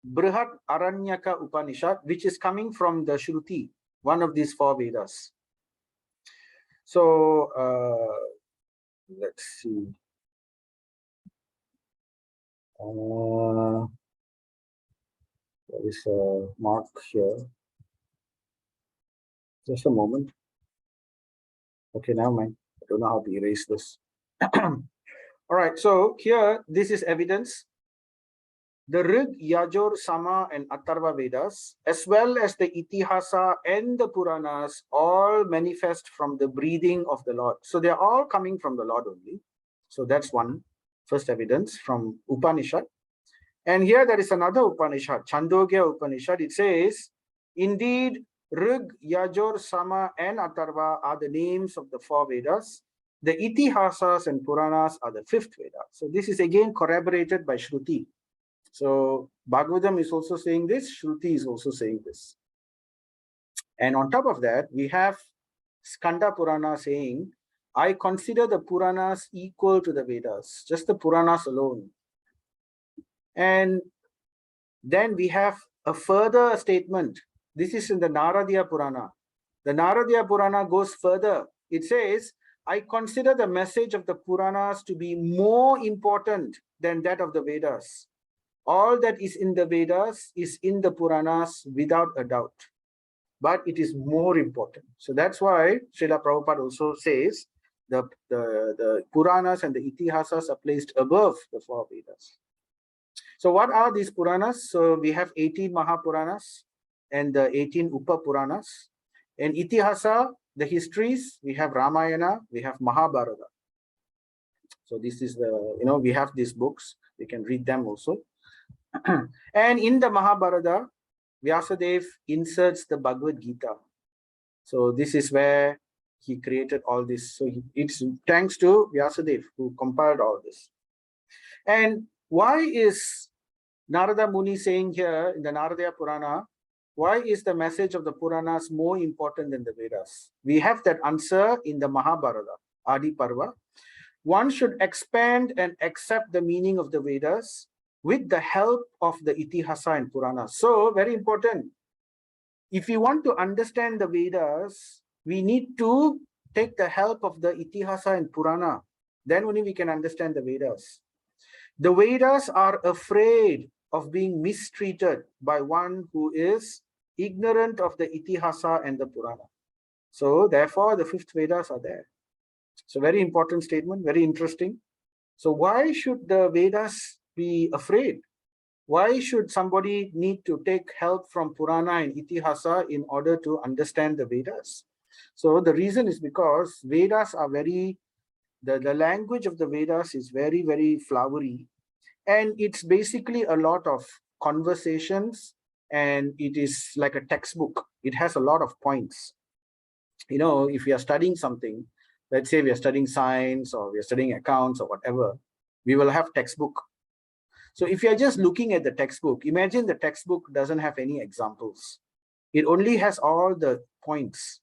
Brihat Aranyaka Upanishad, which is coming from the Shruti, one of these 4 Vedas. So let's see. There is a mark here. Just a moment. Okay, now mind. I don't know how to erase this. All right, so here, this is evidence. The Rig, Yajur, Sama, and Atharva Vedas, as well as the Itihasa and the Puranas, all manifest from the breathing of the Lord. So they're all coming from the Lord only. So that's one. first evidence from Upanishad. And here there is another Upanishad, Chandogya Upanishad. It says, indeed, Rig, Yajur, Sama, and Atharva are the names of the 4 Vedas. The Itihasas and Puranas are the 5th Veda. So this is again corroborated by Shruti. So Bhagavatam is also saying this, Shruti is also saying this. And on top of that, we have Skanda Purana saying, I consider the Puranas equal to the Vedas, just the Puranas alone. And then we have a further statement. This is in the Naradiya Purana. The Naradiya Purana goes further. It says, I consider the message of the Puranas to be more important than that of the Vedas. All that is in the Vedas is in the Puranas without a doubt. But it is more important. So that's why Srila Prabhupada also says the Puranas and the Itihasas are placed above the 4 Vedas. So what are these Puranas? So we have 18 Mahapuranas and the 18 Upapuranas. And Itihasa, the histories, we have Ramayana, we have Mahabharata. So this is the, we have these books. We can read them also. And in the Mahabharata, Vyasadeva inserts the Bhagavad Gita. So this is where he created all this. So it's thanks to Vyasadeva who compiled all this. And why is Narada Muni saying here in the Naradiya Purana, why is the message of the Puranas more important than the Vedas? We have that answer in the Mahabharata, Adi Parva. One should expand and accept the meaning of the Vedas with the help of the Itihasa and Puranas. So, very important. If we want to understand the Vedas, we need to take the help of the Itihasa and Purana. Then only we can understand the Vedas. The Vedas are afraid of being mistreated by one who is ignorant of the Itihasa and the Purana. So, therefore, the 5th Vedas are there. So, very important statement, very interesting. So, why should the Vedas be afraid? Why should somebody need to take help from Purana and Itihasa in order to understand the Vedas? So the reason is because Vedas are the language of the Vedas is very, very flowery. And it's basically a lot of conversations, and it is like a textbook. It has a lot of points. If we are studying something, let's say we are studying science or we are studying accounts or whatever, we will have textbook. So if you are just looking at the textbook, imagine the textbook doesn't have any examples. It only has all the points.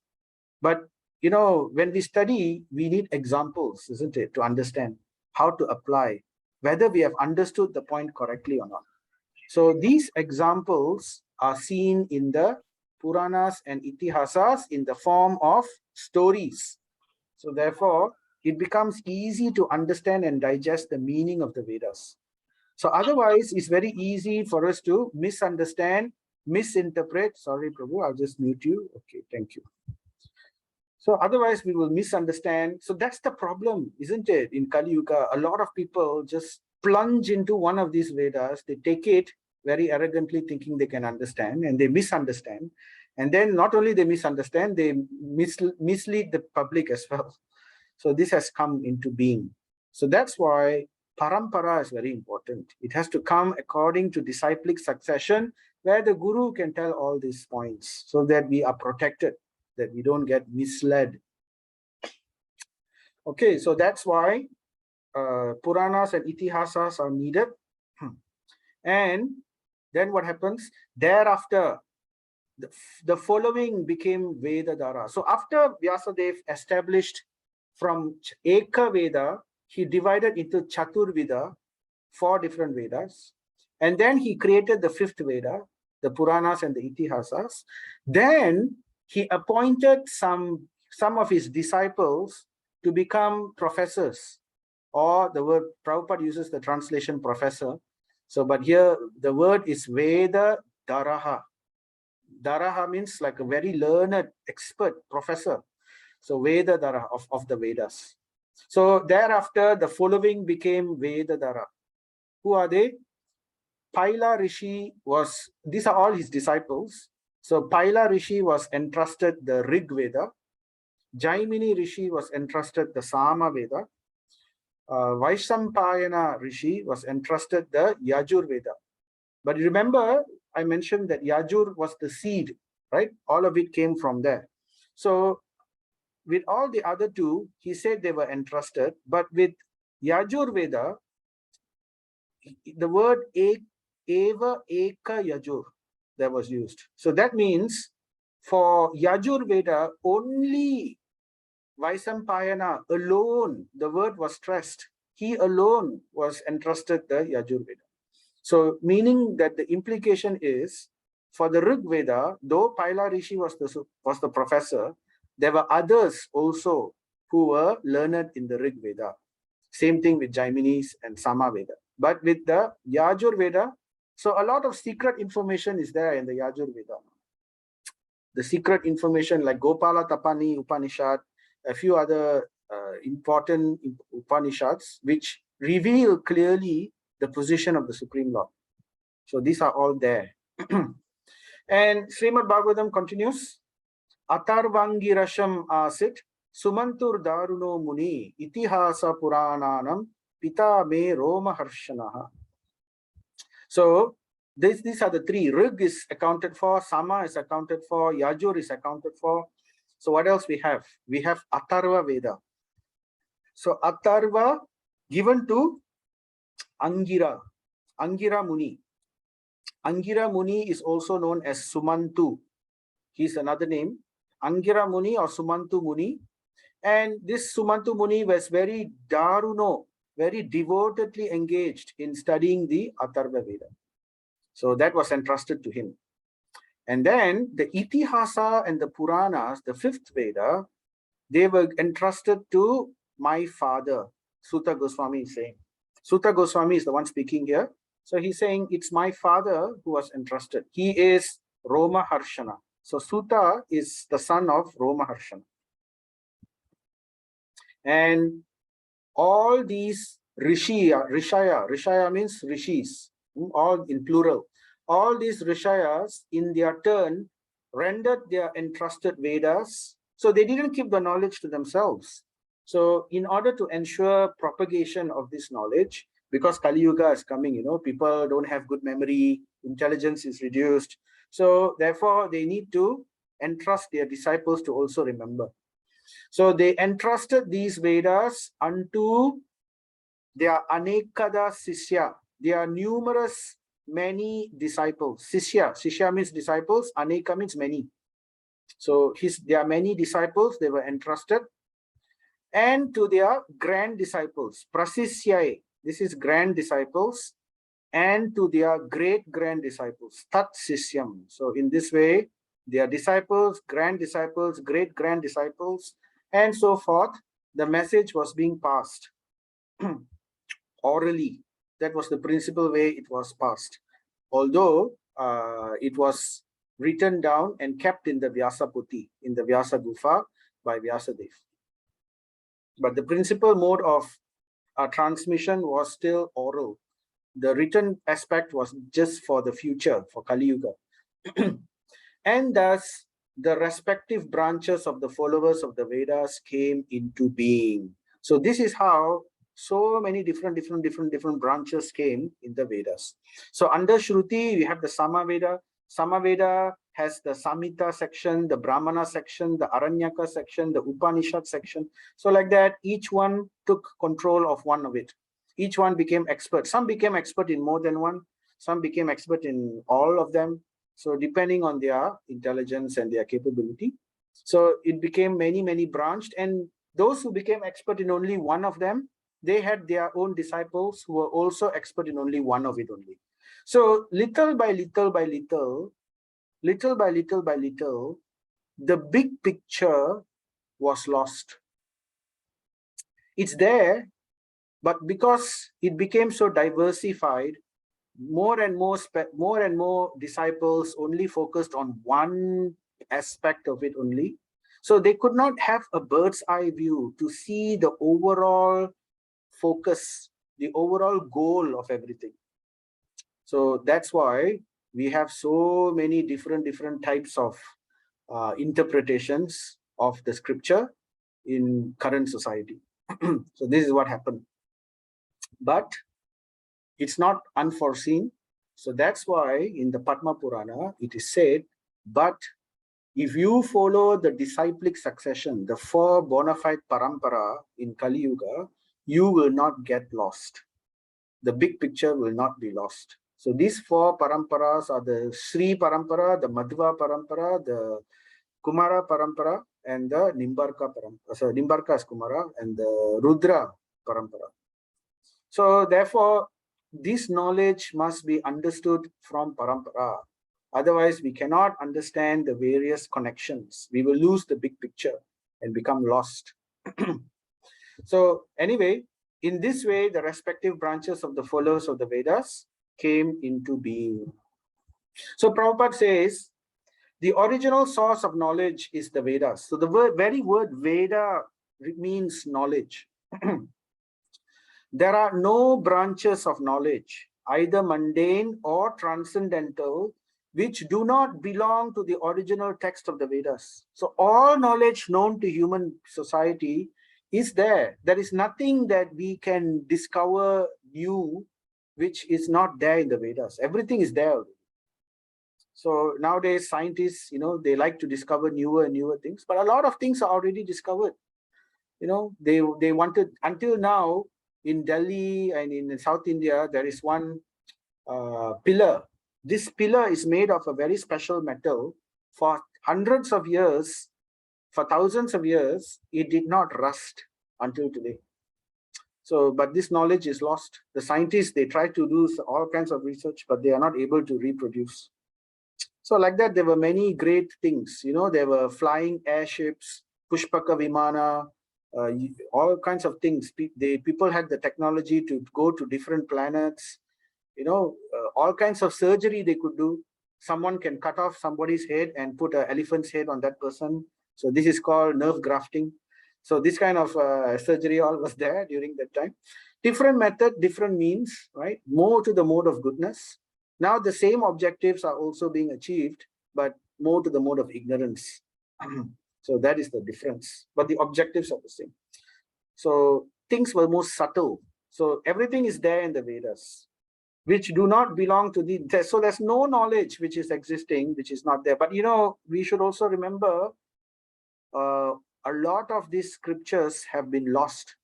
But, when we study, we need examples, isn't it, to understand how to apply, whether we have understood the point correctly or not. So these examples are seen in the Puranas and Itihasas in the form of stories. So therefore, it becomes easy to understand and digest the meaning of the Vedas. So otherwise, it's very easy for us to misunderstand, misinterpret. Sorry, Prabhu, I'll just mute you. Okay, thank you. So otherwise, we will misunderstand. So that's the problem, isn't it? In Kali Yuga, a lot of people just plunge into one of these Vedas. They take it very arrogantly, thinking they can understand, and they misunderstand. And then not only they misunderstand, they mislead the public as well. So this has come into being. So that's why parampara is very important. It has to come according to disciplic succession, where the guru can tell all these points so that we are protected, that we don't get misled. Okay, so that's why Puranas and Itihasas are needed. And then what happens? Thereafter, the following became Vedadara. So after Vyasadeva established from Eka Veda, he divided into Chaturveda, 4 different Vedas. And then he created the 5th Veda, the Puranas and the Itihasas. Then he appointed some of his disciples to become professors, or the word Prabhupada uses the translation professor. So, but here the word is Veda Daraha. Daraha means like a very learned expert professor. So Veda Daraha of the Vedas. So thereafter, the following became Vedadara. Who are they? Paila Rishi these are all his disciples. So Paila Rishi was entrusted the Rig Veda. Jaimini Rishi was entrusted the Sama Veda. Vaishampayana Rishi was entrusted the Yajur Veda. But remember, I mentioned that Yajur was the seed, right? All of it came from there. So with all the other two, he said they were entrusted, but with Yajur Veda, the word Eva Eka Yajur that was used. So that means for Yajur Veda, only Vaisampayana alone, the word was stressed. He alone was entrusted the Yajur Veda. So meaning that the implication is, for the Rig Veda, though Paila Rishi was the professor, there were others also who were learned in the Rig Veda. Same thing with Jaiminis and Sama Veda. But with the Yajur Veda, so a lot of secret information is there in the Yajur Veda. The secret information like Gopala Tapani Upanishad, a few other important Upanishads, which reveal clearly the position of the Supreme Lord. So these are all there. And Srimad Bhagavatam continues, Atarvangirasham asit Sumantur Daruno Muni Itihasa Purananam Pita Me Roma Harshanaha. So these are the three. Rig is accounted for, Sama is accounted for, Yajur is accounted for. So what else we have? We have Atharva Veda. So Atharva given to Angira Muni. Angira Muni is also known as Sumantu. He's another name. Angira Muni or Sumantu Muni. And this Sumantu Muni was very daruno, very devotedly engaged in studying the Atharva Veda. So that was entrusted to him. And then the Itihasa and the Puranas, the fifth Veda, they were entrusted to my father, Sutta Goswami is saying. Sutta Goswami is the one speaking here. So he's saying, it's my father who was entrusted. He is Roma Harshana. So Sutta is the son of Roma Harshana. And all these Rishaya means rishis, all in plural. All these Rishayas in their turn rendered their entrusted Vedas. So they didn't keep the knowledge to themselves. So in order to ensure propagation of this knowledge, because Kali Yuga is coming, people don't have good memory, intelligence is reduced. So therefore they need to entrust their disciples to also remember. So they entrusted these Vedas unto their Anekada Sishya. There are numerous, many disciples. Sishya means disciples, Aneka means many. So there are many disciples, they were entrusted. And to their grand disciples, Prasisyai, this is grand disciples, and to their great-grand disciples, Tat Sisyam. So in this way, their disciples, grand disciples, great-grand disciples, and so forth, the message was being passed orally. That was the principal way it was passed. Although it was written down and kept in the Vyasa Puthi, in the Vyasa Gufa by Vyasadev. But the principal mode of transmission was still oral. The written aspect was just for the future, for Kali Yuga. And thus, the respective branches of the followers of the Vedas came into being. So this is how so many different branches came in the Vedas. So under Shruti, we have the Samaveda. Samaveda has the Samhita section, the Brahmana section, the Aranyaka section, the Upanishad section. So like that, each one took control of one of it. Each one became expert. Some became expert in more than one. Some became expert in all of them. So depending on their intelligence and their capability. So it became many branched. And those who became expert in only one of them, they had their own disciples who were also expert in only one of it only. So little by little, the big picture was lost. It's there, but because it became so diversified, more and more disciples only focused on one aspect of it only. So they could not have a bird's eye view to see the overall focus, the overall goal of everything. So that's why we have so many different types of interpretations of the scripture in current society. So this is what happened. but it's not unforeseen. So that's why in the Padma Purana, it is said, but if you follow the disciplic succession, the four bona fide parampara in Kali Yuga, you will not get lost. The big picture will not be lost. So these four paramparas are the Sri Parampara, the Madhva Parampara, the Kumara Parampara, and the Nimbarka Parampara. So Nimbarka is Kumara, and the Rudra Parampara. So therefore, this knowledge must be understood from Parampara. Otherwise, we cannot understand the various connections. We will lose the big picture and become lost. So anyway, in this way, the respective branches of the followers of the Vedas came into being. So Prabhupada says, the original source of knowledge is the Vedas. So the very word Veda means knowledge. There are no branches of knowledge, either mundane or transcendental, which do not belong to the original text of the Vedas. So all knowledge known to human society is there. There is nothing that we can discover new which is not there in the Vedas. Everything is there. So nowadays scientists, they like to discover newer and newer things, but a lot of things are already discovered. They wanted, until now, in Delhi and in South India, there is one pillar. This pillar is made of a very special metal. For hundreds of years, for thousands of years, it did not rust until today. So, but this knowledge is lost. The scientists, they try to do all kinds of research, but they are not able to reproduce. So like that, there were many great things. There were flying airships, Pushpaka Vimana, all kinds of things. People had the technology to go to different planets. All kinds of surgery they could do. Someone can cut off somebody's head and put an elephant's head on that person. So this is called nerve grafting. So this kind of surgery all was there during that time. Different method, different means, right? More to the mode of goodness. Now the same objectives are also being achieved, but more to the mode of ignorance. So that is the difference. But the objectives are the same. So things were more subtle. So everything is there in the Vedas, which do not belong to the... So there's no knowledge which is existing, which is not there. But we should also remember a lot of these scriptures have been lost.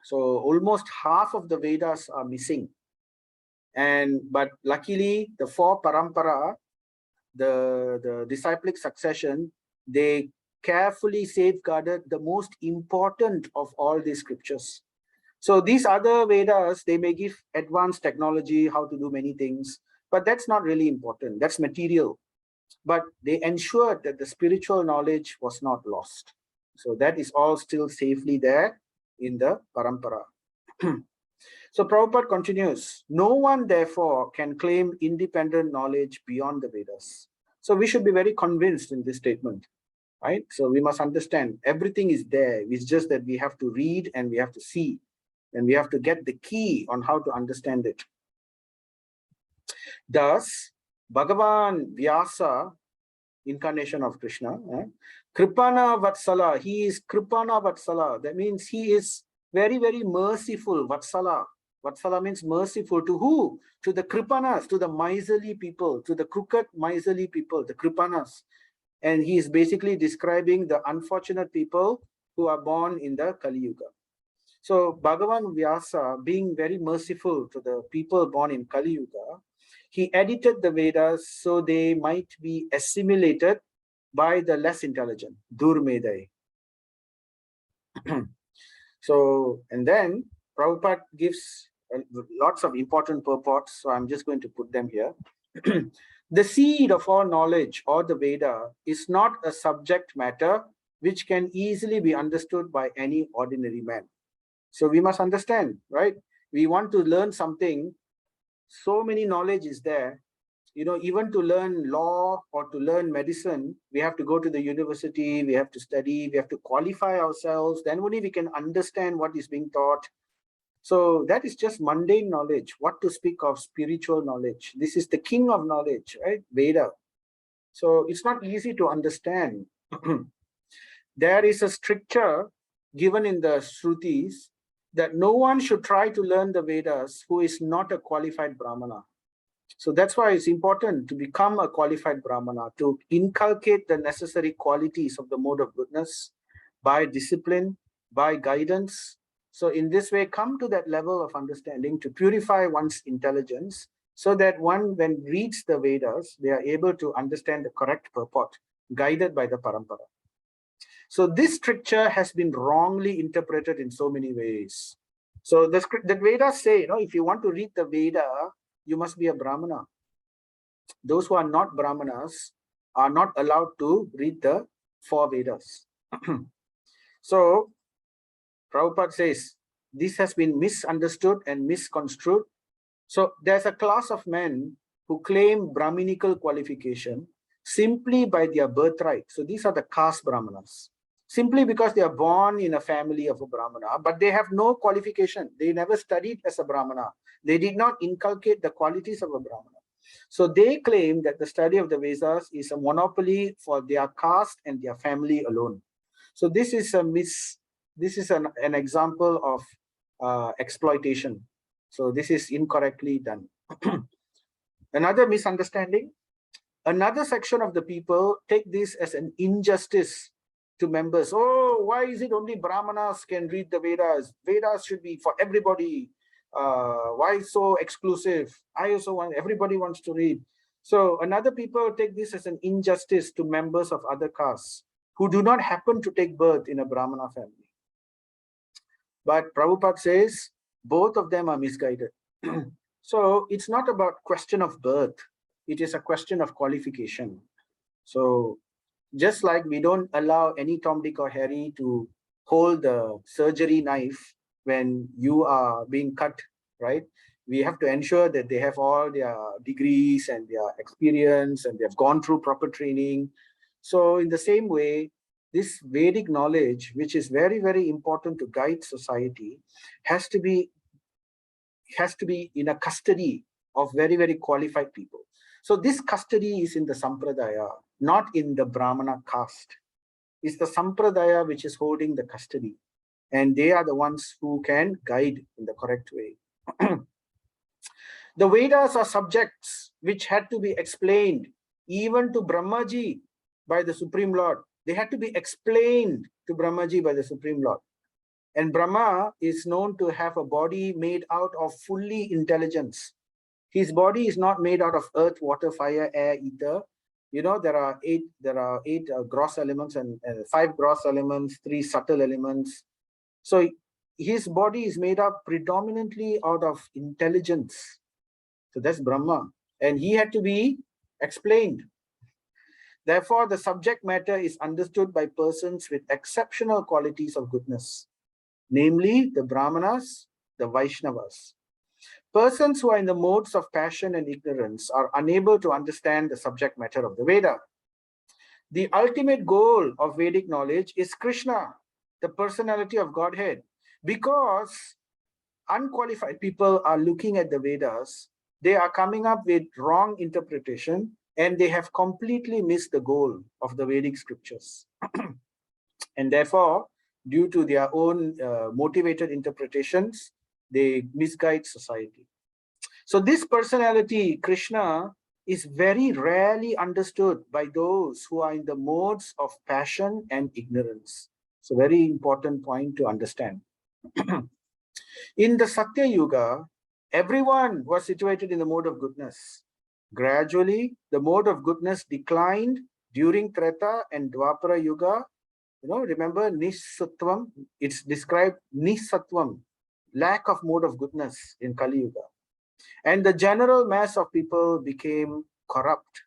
So almost half of the Vedas are missing. But luckily, the four parampara, the disciplic succession, they carefully safeguarded the most important of all these scriptures. So these other Vedas, they may give advanced technology, how to do many things, but that's not really important. That's material. But they ensured that the spiritual knowledge was not lost. So that is all still safely there in the parampara. So Prabhupada continues, no one therefore can claim independent knowledge beyond the Vedas. So we should be very convinced in this statement, right? So we must understand everything is there. It's just that we have to read and we have to see, and we have to get the key on how to understand it. Thus, Bhagavan Vyasa, incarnation of Krishna, Kripana Vatsala, he is Kripana Vatsala. That means he is very, very merciful. Vatsala. Vatsala means merciful. To who? To the Kripanas, to the miserly people, to the crooked miserly people, the Kripanas. And he is basically describing the unfortunate people who are born in the Kali Yuga. So Bhagavan Vyasa, being very merciful to the people born in Kali Yuga, he edited the Vedas so they might be assimilated by the less intelligent, Durmedai. So, and then Prabhupada gives lots of important purports, so I'm just going to put them here. The seed of all knowledge, or the Veda, is not a subject matter which can easily be understood by any ordinary man. So we must understand, right? We want to learn something, so many knowledge is there. Even to learn law or to learn medicine, we have to go to the university, we have to study, we have to qualify ourselves, then only we can understand what is being taught. So that is just mundane knowledge. What to speak of spiritual knowledge? This is the king of knowledge, right? Veda. So it's not easy to understand. There is a stricture given in the Shrutis that no one should try to learn the Vedas who is not a qualified Brahmana. So that's why it's important to become a qualified Brahmana, to inculcate the necessary qualities of the mode of goodness by discipline, by guidance. So in this way, come to that level of understanding to purify one's intelligence so that one, when reads the Vedas, they are able to understand the correct purport, guided by the Parampara. So this scripture has been wrongly interpreted in so many ways. So the Vedas say, if you want to read the Veda, you must be a Brahmana. Those who are not Brahmanas are not allowed to read the 4 Vedas. So Prabhupada says, this has been misunderstood and misconstrued. So there's a class of men who claim Brahminical qualification simply by their birthright. So these are the caste Brahmanas. Simply because they are born in a family of a Brahmana, but they have no qualification. They never studied as a Brahmana. They did not inculcate the qualities of a Brahmana. So they claim that the study of the Vedas is a monopoly for their caste and their family alone. So this is an example of exploitation. So this is incorrectly done. Another misunderstanding, another section of the people take this as an injustice to members. Oh, why is it only Brahmanas can read the Vedas? Vedas should be for everybody. Why so exclusive? I also want, everybody wants to read. So another people take this as an injustice to members of other castes who do not happen to take birth in a Brahmana family. But Prabhupada says both of them are misguided. So it's not about question of birth. It is a question of qualification. So just like we don't allow any Tom, Dick or Harry to hold the surgery knife when you are being cut, right? We have to ensure that they have all their degrees and their experience and they've gone through proper training. So in the same way, this Vedic knowledge, which is very, very important to guide society, has to be in a custody of very, very qualified people. So this custody is in the Sampradaya, not in the Brahmana caste. It's the Sampradaya which is holding the custody. And they are the ones who can guide in the correct way. The Vedas are subjects which had to be explained even to Brahmaji by the Supreme Lord. They had to be explained to Brahmaji by the Supreme Lord. And Brahma is known to have a body made out of fully intelligence. His body is not made out of earth, water, fire, air, ether. There are eight gross elements and 5 gross elements, 3 subtle elements. So his body is made up predominantly out of intelligence. So that's Brahma. And he had to be explained. Therefore, the subject matter is understood by persons with exceptional qualities of goodness, namely the Brahmanas, the Vaishnavas. Persons who are in the modes of passion and ignorance are unable to understand the subject matter of the Veda. The ultimate goal of Vedic knowledge is Krishna, the personality of Godhead. Because unqualified people are looking at the Vedas, they are coming up with wrong interpretation and they have completely missed the goal of the Vedic scriptures. And therefore, due to their own motivated interpretations, they misguide society. So this personality, Krishna, is very rarely understood by those who are in the modes of passion and ignorance. It's a very important point to understand. In the Satya Yuga, everyone was situated in the mode of goodness. Gradually, the mode of goodness declined during Treta and Dwapara Yuga. Remember Nisatvam? It's described Nisatvam, lack of mode of goodness in Kali Yuga. And the general mass of people became corrupt.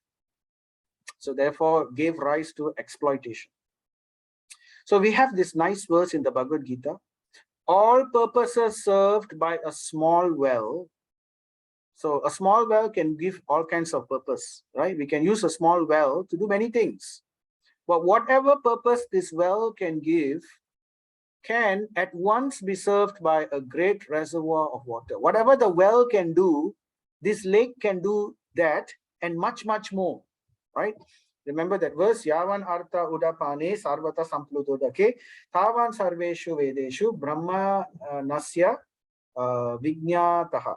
So therefore gave rise to exploitation. So we have this nice verse in the Bhagavad Gita. All purposes served by a small well. So a small well can give all kinds of purpose, right? We can use a small well to do many things. But whatever purpose this well can give can at once be served by a great reservoir of water. Whatever the well can do, this lake can do that and much, much more, right? Remember that verse, Yavan Artha Udapane Sarvata Samplutodake, Tavan Sarveshu Vedeshu, Brahma Nasya Vijnataha,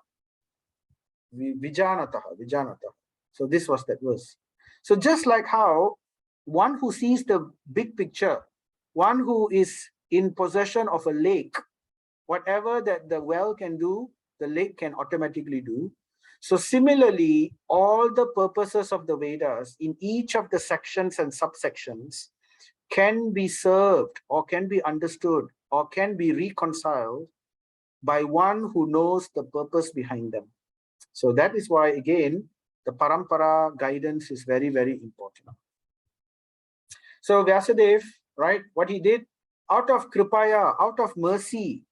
Vijanataha. So this was that verse. So just like how one who sees the big picture, one who is in possession of a lake, whatever that the well can do, the lake can automatically do. So similarly, all the purposes of the Vedas in each of the sections and subsections can be served or can be understood or can be reconciled by one who knows the purpose behind them. So that is why, again, the parampara guidance is very, very important. So Vyasadeva, right, what he did, out of kripaya, out of mercy,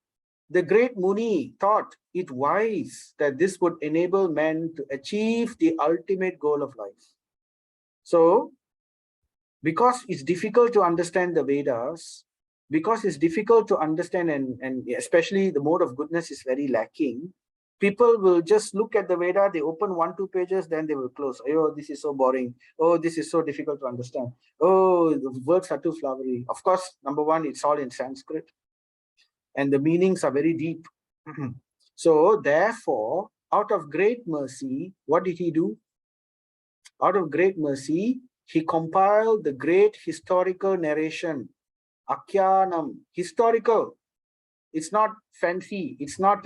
the great Muni thought it wise that this would enable men to achieve the ultimate goal of life. So, because it's difficult to understand the Vedas, because it's difficult to understand and especially the mode of goodness is very lacking, people will just look at the Veda, they open 1-2 pages, then they will close. Oh, this is so boring. Oh, this is so difficult to understand. Oh, the words are too flowery. Of course, number one, it's all in Sanskrit, and the meanings are very deep. So therefore, out of great mercy, what did he do? Out of great mercy, he compiled the great historical narration, Akhyanam, historical. It's not fancy, it's not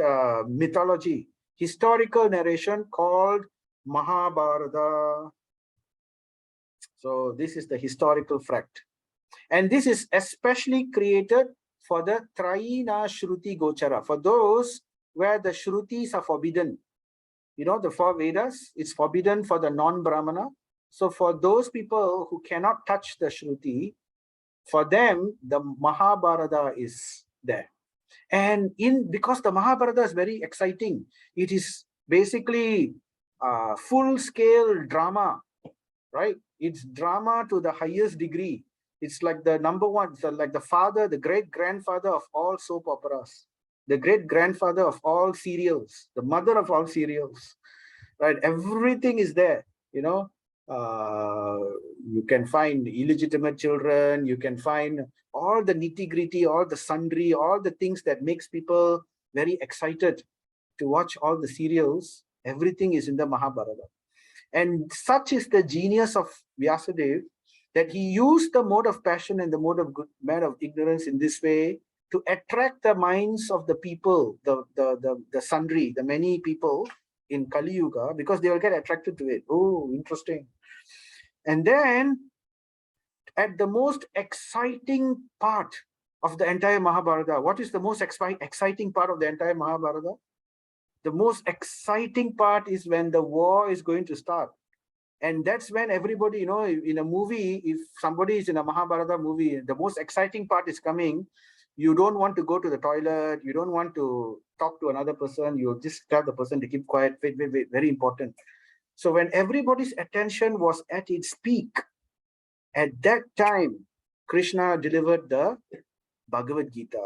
mythology. Historical narration called Mahabharata. So this is the historical fact. And this is especially created for the Traina Shruti Gochara, for those where the Shrutis are forbidden. You know, the 4 Vedas, it's forbidden for the non-Brahmana. So for those people who cannot touch the Shruti, for them, the Mahabharata is there. And because the Mahabharata is very exciting, it is basically full-scale drama, right? It's drama to the highest degree. It's like the number one, like the father, the great-grandfather of all soap operas, the great-grandfather of all serials, the mother of all serials, right? Everything is there, you know. You can find illegitimate children, you can find all the nitty-gritty, all the sundry, all the things that makes people very excited to watch all the serials. Everything is in the Mahabharata. And such is the genius of Vyasadeva that he used the mode of passion and the mode of ignorance in this way to attract the minds of the people, the sundry, the many people in Kali Yuga, because they will get attracted to it. Oh, interesting. And then at the most exciting part of the entire Mahabharata, what is the most exciting part of the entire Mahabharata? The most exciting part is when the war is going to start. And that's when everybody, you know, in a movie, if somebody is in a Mahabharata movie, the most exciting part is coming. You don't want to go to the toilet. You don't want to talk to another person. You just tell the person to keep quiet. Wait, very important. So when everybody's attention was at its peak, at that time, Krishna delivered the Bhagavad Gita.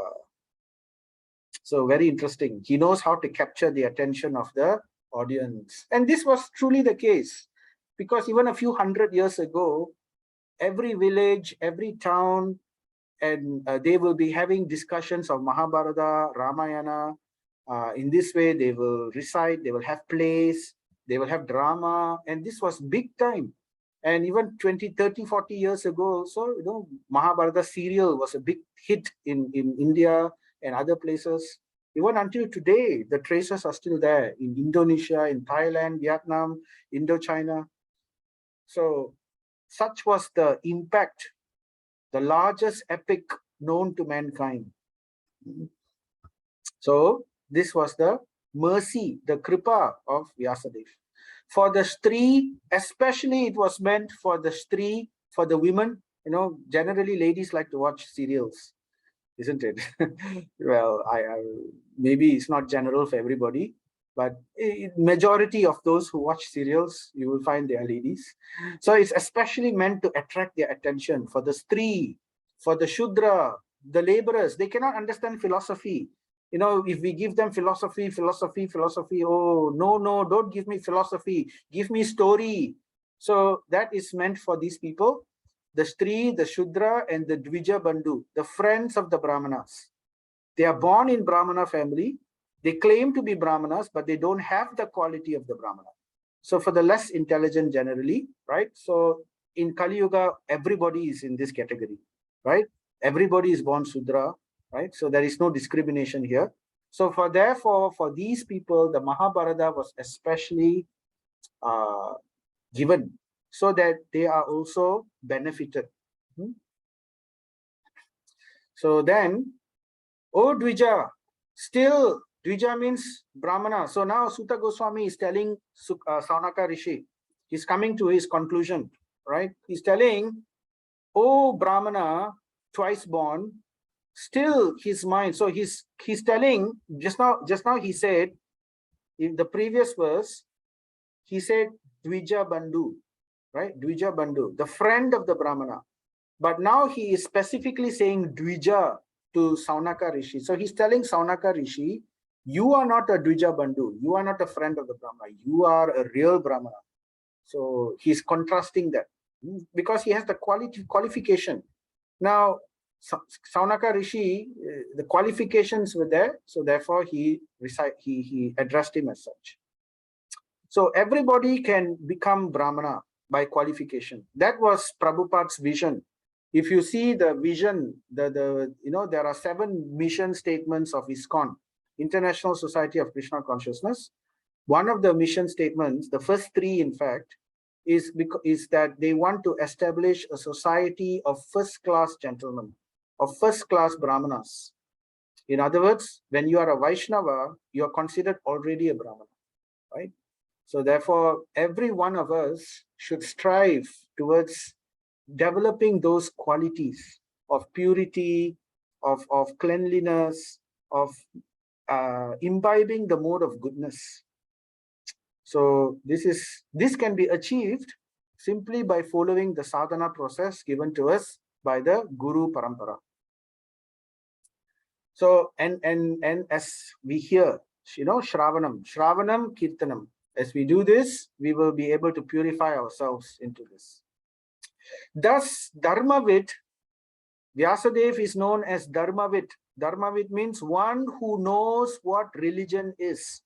So very interesting. He knows how to capture the attention of the audience. And this was truly the case, because even a few hundred years ago, every village, every town, and they will be having discussions of Mahabharata, Ramayana. In this way, they will recite, they will have plays, they will have drama, and this was big time. And even 20, 30, 40 years ago, so you know, Mahabharata serial was a big hit in India and other places. Even until today, the traces are still there in Indonesia, in Thailand, Vietnam, Indochina. So such was the impact, the largest epic known to mankind. So this was the mercy, the kripa of Vyasadeva. For the Stree, especially it was meant for the Stree, for the women. You know, generally ladies like to watch serials, isn't it? Well, maybe it's not general for everybody, but majority of those who watch serials, you will find they are ladies. So it's especially meant to attract their attention. For the Stree, for the Shudra, the laborers, they cannot understand philosophy. You know, if we give them philosophy, oh, no, don't give me philosophy, give me story. So that is meant for these people, the Stri, the Shudra, and the Dvija Bandhu, the friends of the Brahmanas. They are born in Brahmana family. They claim to be Brahmanas, but they don't have the quality of the Brahmana. So for the less intelligent generally, right? So in Kali Yuga, everybody is in this category, right? Everybody is born Sudra, right? So there is no discrimination here. So therefore, for these people, the Mahabharata was especially given so that they are also benefited. So then, oh Dvija, still Dvija means Brahmana. So now Sutta Goswami is telling Saunaka Rishi, he's coming to his conclusion, right? He's telling, oh Brahmana, twice born, still his mind. So he's telling, just now he said, in the previous verse, he said Dvija Bandhu, right? Dvija Bandhu, the friend of the Brahmana. But now he is specifically saying Dvija to Saunaka Rishi. So he's telling Saunaka Rishi, you are not a Dvija Bandhu. You are not a friend of the Brahmana. You are a real Brahmana. So he's contrasting that because he has the qualification. Now, Saunaka Rishi, the qualifications were there. So therefore he addressed him as such. So everybody can become Brahmana by qualification. That was Prabhupada's vision. If you see the vision, there are 7 mission statements of ISKCON, International Society of Krishna Consciousness. One of the mission statements, the first 3 in fact, is that they want to establish a society of first-class gentlemen, of first-class Brahmanas. In other words, when you are a Vaishnava, you are considered already a Brahmana, right? So therefore, every one of us should strive towards developing those qualities of purity, of cleanliness, of imbibing the mode of goodness. So this can be achieved simply by following the sadhana process given to us by the Guru Parampara. So and as we hear, Shravanam, Kirtanam. As we do this, we will be able to purify ourselves into this. Thus, Dharmavid, Vyasadeva is known as Dharmavid. Dharmavid means one who knows what religion is.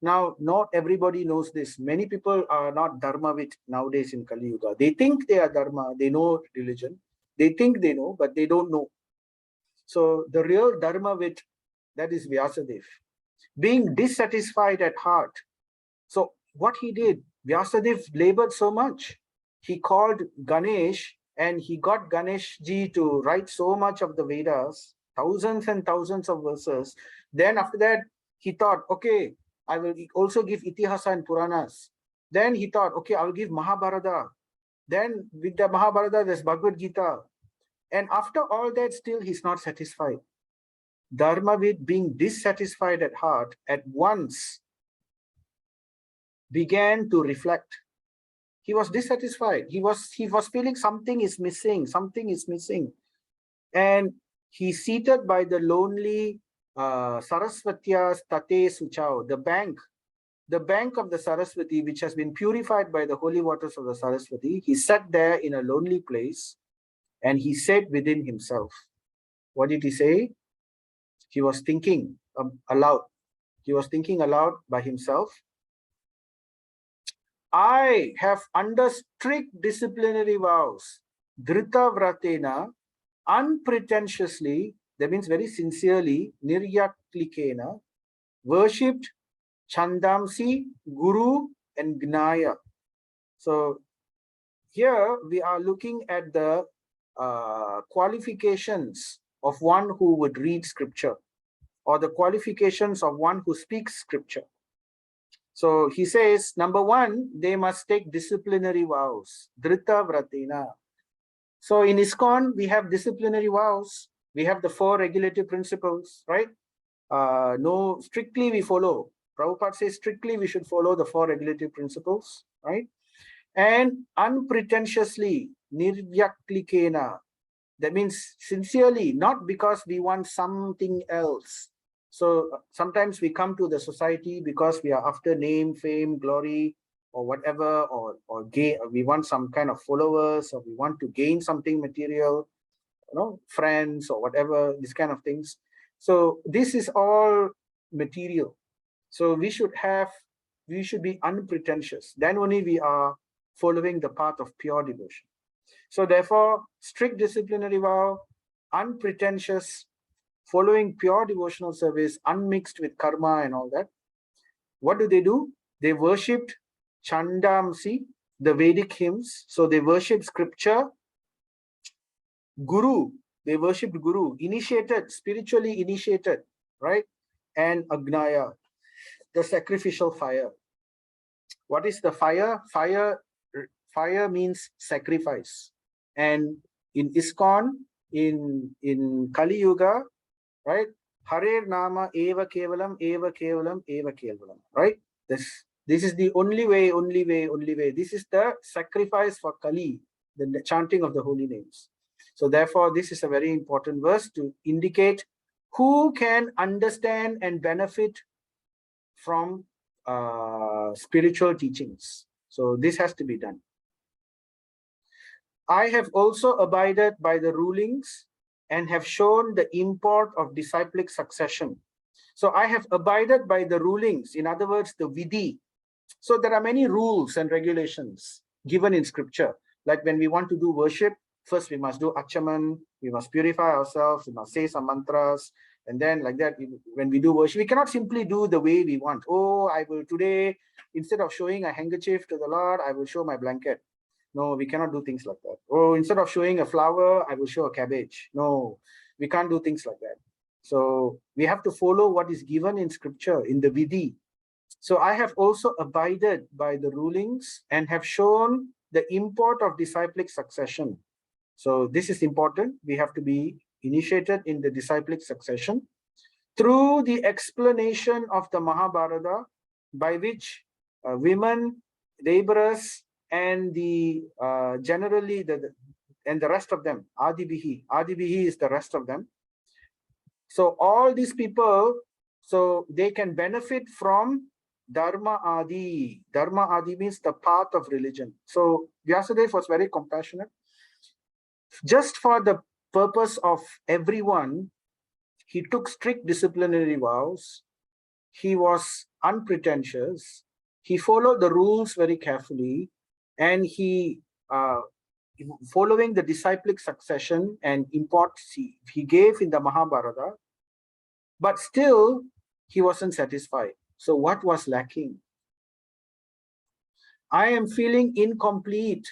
Now, not everybody knows this. Many people are not Dharmavid nowadays in Kali Yuga. They think they are Dharma, they know religion. They think they know, but they don't know. So the real Dharmavid, that is Vyasadeva. Being dissatisfied at heart. So what he did, Vyasadeva labored so much. He called Ganesh and he got Ganesh ji to write so much of the Vedas, thousands and thousands of verses. Then after that, he thought, okay, I will also give Itihasa and Puranas. Then he thought, okay, I will give Mahabharata. Then with the Mahabharata, there's Bhagavad Gita. And after all that, still he's not satisfied. Dharmavid, being dissatisfied at heart, at once began to reflect. He was dissatisfied. He was feeling something is missing. And he's seated by the lonely Saraswatya's Tate Suchao, the bank of the Saraswati, which has been purified by the holy waters of the Saraswati. He sat there in a lonely place and he said within himself. What did he say? He was thinking aloud. He was thinking aloud by himself. I have under strict disciplinary vows, Dhrita Vratena, unpretentiously, that means very sincerely, Niryaklikena, worshipped Chandamsi, Guru, and Gnaya. So here we are looking at the qualifications of one who would read scripture, or the qualifications of one who speaks scripture. So he says, number 1, they must take disciplinary vows, Dhrita Vratena. So in ISKCON, we have disciplinary vows. We have the 4 regulative principles, right? No, strictly we follow. Prabhupada says strictly we should follow the 4 regulative principles, right? And unpretentiously, Niryaklikena. That means sincerely, not because we want something else. So sometimes we come to the society because we are after name, fame, glory, or whatever, or gain, we want some kind of followers, or we want to gain something material, friends or whatever, these kind of things. So this is all material. So we should be unpretentious. Then only we are following the path of pure devotion. So therefore, strict disciplinary vow, unpretentious, following pure devotional service, unmixed with karma and all that. What do? They worshipped Chandamsi, the Vedic hymns. So they worshipped scripture. Guru, they worshipped Guru, initiated, spiritually initiated, right? And Agnaya, the sacrificial fire. What is the fire? Fire means sacrifice. And in ISKCON, in Kali Yuga, right? Hare Nama Eva Kevalam, Eva Kevalam, Eva Kevalam, right? This is the only way. This is the sacrifice for Kali, the chanting of the holy names. So therefore, this is a very important verse to indicate who can understand and benefit from spiritual teachings. So this has to be done. I have also abided by the rulings and have shown the import of disciplic succession. So I have abided by the rulings, in other words, the vidhi. So there are many rules and regulations given in scripture. Like when we want to do worship, first we must do achaman, we must purify ourselves, we must say some mantras, and then like that, when we do worship, we cannot simply do the way we want. Oh, I will today, instead of showing a handkerchief to the Lord, I will show my blanket. No, we cannot do things like that. Oh, instead of showing a flower, I will show a cabbage. No, we can't do things like that. So we have to follow what is given in scripture, in the vidhi. So I have also abided by the rulings and have shown the import of disciplic succession. So this is important. We have to be initiated in the disciplic succession through the explanation of the Mahabharata, by which women, laborers, and the generally the rest of them, Adibihi is the rest of them. So all these people, so they can benefit from Dharma Adi. Dharma Adi means the path of religion. So Vyasadeva was very compassionate. Just for the purpose of everyone, he took strict disciplinary vows. He was unpretentious. He followed the rules very carefully, and he, following the disciplic succession and import he gave in the Mahabharata, but still he wasn't satisfied. So what was lacking? I am feeling incomplete,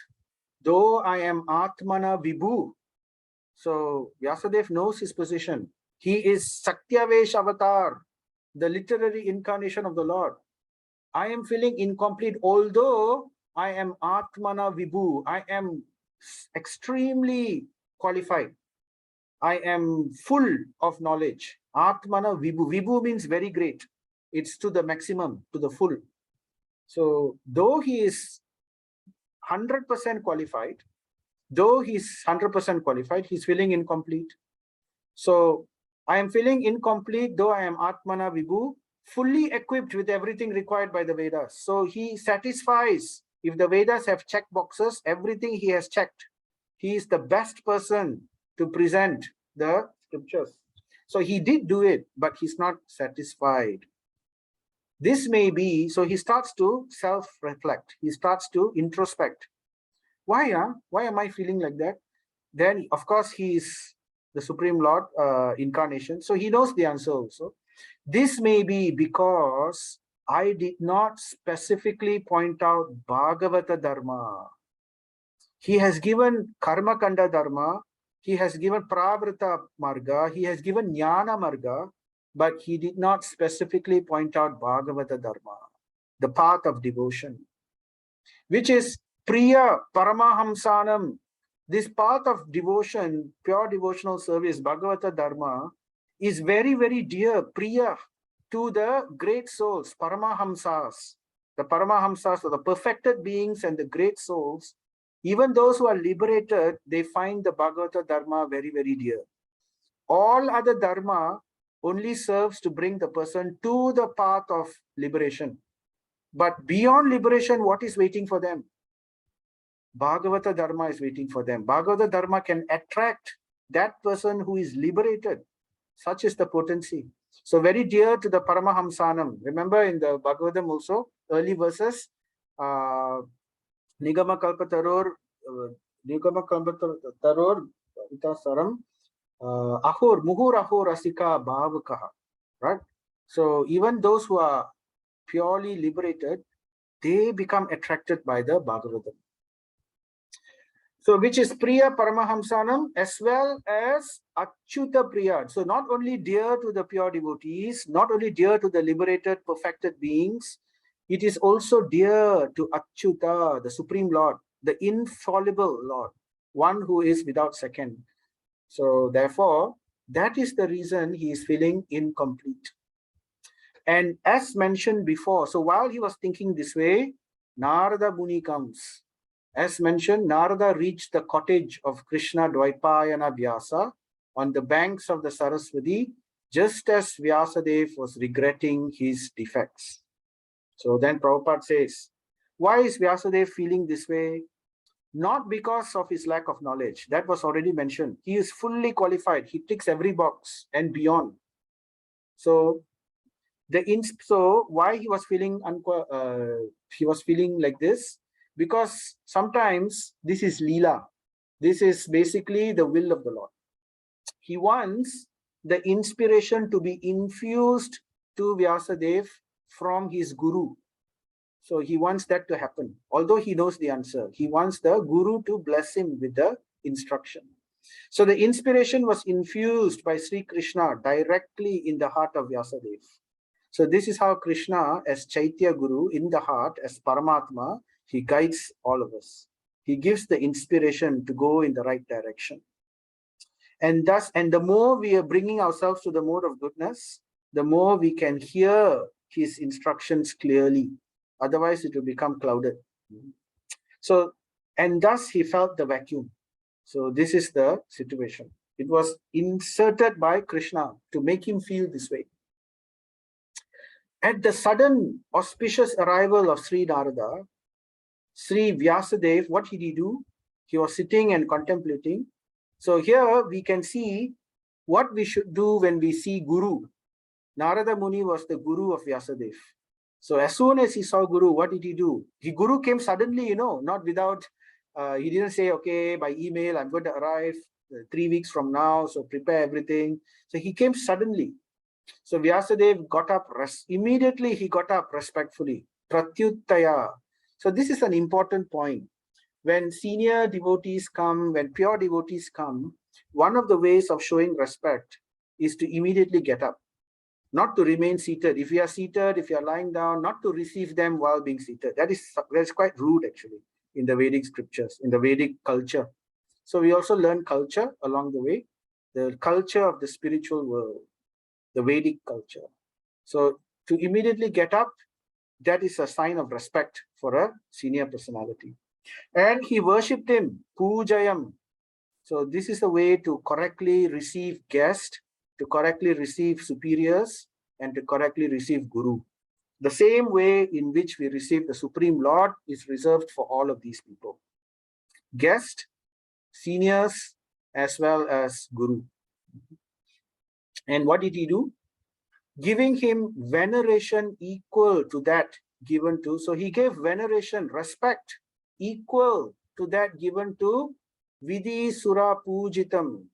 though I am Atmana Vibhu. So Vyasadeva knows his position. He is Sakyavesh Avatar, the literary incarnation of the Lord. I am feeling incomplete, although I am Atmana Vibhu. I am extremely qualified. I am full of knowledge. Atmana Vibhu. Vibhu means very great. It's to the maximum, to the full. So though he is 100% qualified, he's feeling incomplete. So I am feeling incomplete, though I am Atmana Vibhu, fully equipped with everything required by the Vedas. So he satisfies. If the Vedas have check boxes, everything he has checked. He is the best person to present the scriptures. So he did do it, but he's not satisfied. This may be, so he starts to self-reflect. He starts to introspect. Why am I feeling like that? Then, of course, he is the Supreme Lord incarnation. So he knows the answer also. This may be because I did not specifically point out Bhagavata Dharma. He has given Karma Kanda Dharma. He has given Pravrita Marga. He has given Jnana Marga. But he did not specifically point out Bhagavata Dharma, the path of devotion, which is Priya Paramahamsanam. This path of devotion, pure devotional service, Bhagavata Dharma, is very, very dear, Priya, to the great souls, Paramahamsas. The Paramahamsas, or the perfected beings and the great souls, even those who are liberated, they find the Bhagavata Dharma very, very dear. All other Dharma only serves to bring the person to the path of liberation. But beyond liberation, what is waiting for them? Bhagavata Dharma is waiting for them. Bhagavata Dharma can attract that person who is liberated. Such is the potency. So very dear to the Paramahamsanam. Remember in the Bhagavatam also, early verses, Nigama Kalpataror, Nigama Kalpataror, Saram, Ahur, Muhur Ahur Asika Bhavakaha. Right? So even those who are purely liberated, they become attracted by the Bhagavatam. So which is Priya Paramahamsanam as well as Achyuta Priya. So not only dear to the pure devotees, not only dear to the liberated, perfected beings, it is also dear to Achyuta, the Supreme Lord, the infallible Lord, one who is without second. So therefore, that is the reason he is feeling incomplete. And as mentioned before, so while he was thinking this way, Narada Muni comes. As mentioned, Narada reached the cottage of Krishna Dvaipayana Vyasa on the banks of the Saraswati, just as Vyasadev was regretting his defects. So then Prabhupada says, why is Vyasadev feeling this way? Not because of his lack of knowledge. That was already mentioned. He is fully qualified. He ticks every box and beyond. So why he was feeling like this? Because sometimes this is Leela. This is basically the will of the Lord. He wants the inspiration to be infused to Vyasadev from his Guru. So he wants that to happen. Although he knows the answer, he wants the Guru to bless him with the instruction. So the inspiration was infused by Sri Krishna directly in the heart of Vyasadev. So this is how Krishna, as Chaitya Guru in the heart, as Paramatma, he guides all of us. He gives the inspiration to go in the right direction. And thus, and the more we are bringing ourselves to the mode of goodness, the more we can hear his instructions clearly. Otherwise, it will become clouded. So, and thus he felt the vacuum. So this is the situation. It was inserted by Krishna to make him feel this way. At the sudden auspicious arrival of Sri Narada, Sri Vyasadev, what did he do? He was sitting and contemplating. So here we can see what we should do when we see Guru. Narada Muni was the Guru of Vyasadev. So as soon as he saw Guru, what did he do? Guru came suddenly, not without, he didn't say, okay, by email, I'm going to arrive 3 weeks from now, so prepare everything. So he came suddenly. So Vyasadev got up, immediately he got up respectfully. Pratyuttaya. So this is an important point. When senior devotees come, when pure devotees come, one of the ways of showing respect is to immediately get up, not to remain seated. If you are seated, if you are lying down, not to receive them while being seated. That's quite rude actually in the Vedic scriptures, in the Vedic culture. So we also learn culture along the way, the culture of the spiritual world, the Vedic culture. So to immediately get up, that is a sign of respect for a senior personality. And he worshipped him, Pujayam. So this is the way to correctly receive guests, to correctly receive superiors, and to correctly receive Guru. The same way in which we receive the Supreme Lord is reserved for all of these people. Guest, seniors, as well as Guru. And what did he do? Giving him veneration equal to that given to, so he gave veneration, respect, equal to that given to Vidhi Sura Pujitam.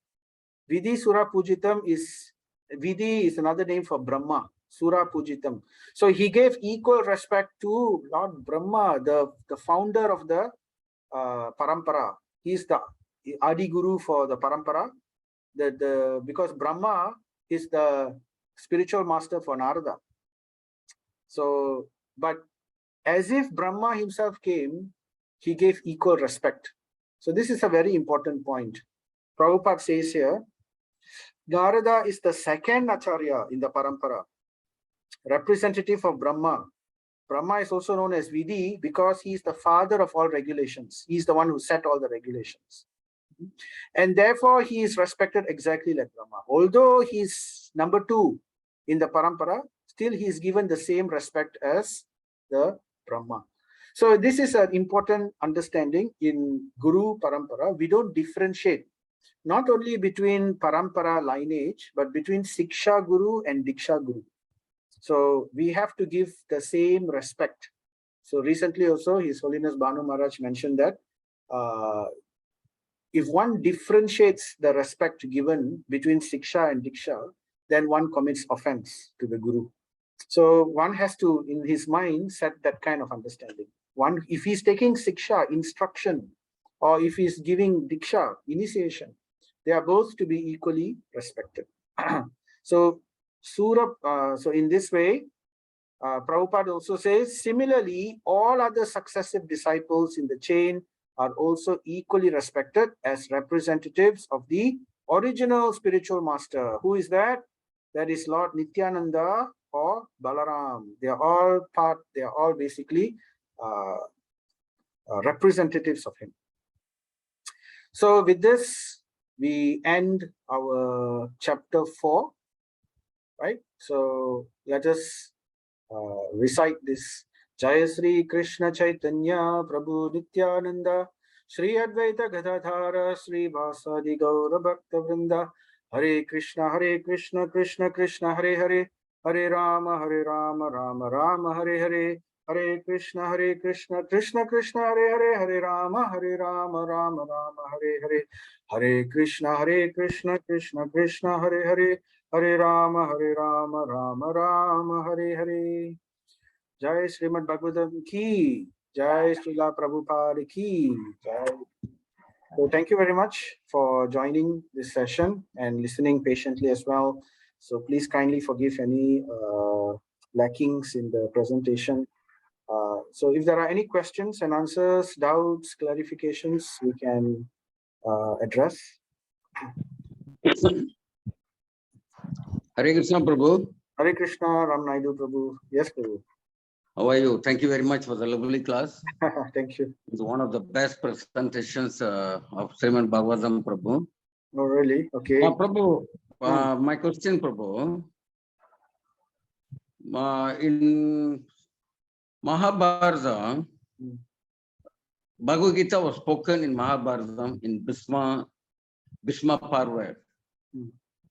Vidhi Sura Pujitam is, Vidhi is another name for Brahma, Sura Pujitam. So he gave equal respect to Lord Brahma, the founder of the Parampara. He is the Adi Guru for the Parampara. Because Brahma is the spiritual master for Narada. So, but as if Brahma himself came, he gave equal respect. So this is a very important point. Prabhupada says here, Narada is the second Acharya in the Parampara, representative of Brahma. Brahma is also known as Vidhi because he is the father of all regulations. He is the one who set all the regulations. And therefore, he is respected exactly like Brahma. Although he is number 2 in the Parampara, still he is given the same respect as the Brahma. So this is an important understanding in Guru Parampara. We don't differentiate not only between Parampara lineage, but between Siksha Guru and Diksha Guru. So we have to give the same respect. So recently also, His Holiness Banu Maharaj mentioned that if one differentiates the respect given between Siksha and Diksha, then one commits offense to the Guru. So one has to, in his mind, set that kind of understanding. One, if he's taking Siksha, instruction, or if he's giving Diksha, initiation, they are both to be equally respected. So, so in this way, Prabhupada also says, similarly, all other successive disciples in the chain are also equally respected as representatives of the original spiritual master. Who is that? That is Lord Nityananda or Balaram. They are all basically representatives of him. So with this, we end our chapter 4, right? So let us recite this. Jaya Sri Krishna Chaitanya Prabhu Nityananda Sri Advaita Gadadhara Sri Vasadi Gaura Bhakta Vrinda Hare Krishna Krishna Krishna Hare Hare Hare Rama Rama Rama Hare Hare Hare Krishna Krishna Krishna Hare Hare Hare Rama Rama Rama Hare Hare Hare Krishna Krishna Krishna Hare Hare Hare Rama Rama Rama Hare Hare. Jai Srimad Bhagavatam ki, Jai Srila Prabhupada ki, Jai. So thank you very much for joining this session and listening patiently as well. So please kindly forgive any lackings in the presentation. So if there are any questions and answers, doubts, clarifications, we can address. Hare Krishna, Prabhu. Hare Krishna, Ram Naidu Prabhu. Yes, Prabhu. How are you? Thank you very much for the lovely class. Thank you. It's one of the best presentations of Srimad Bhagavatam, Prabhu. Oh, really? Okay. Prabhu, my question, Prabhu. In Mahabharata, Bhagavad Gita was spoken in Mahabharata in Bhishma Parva.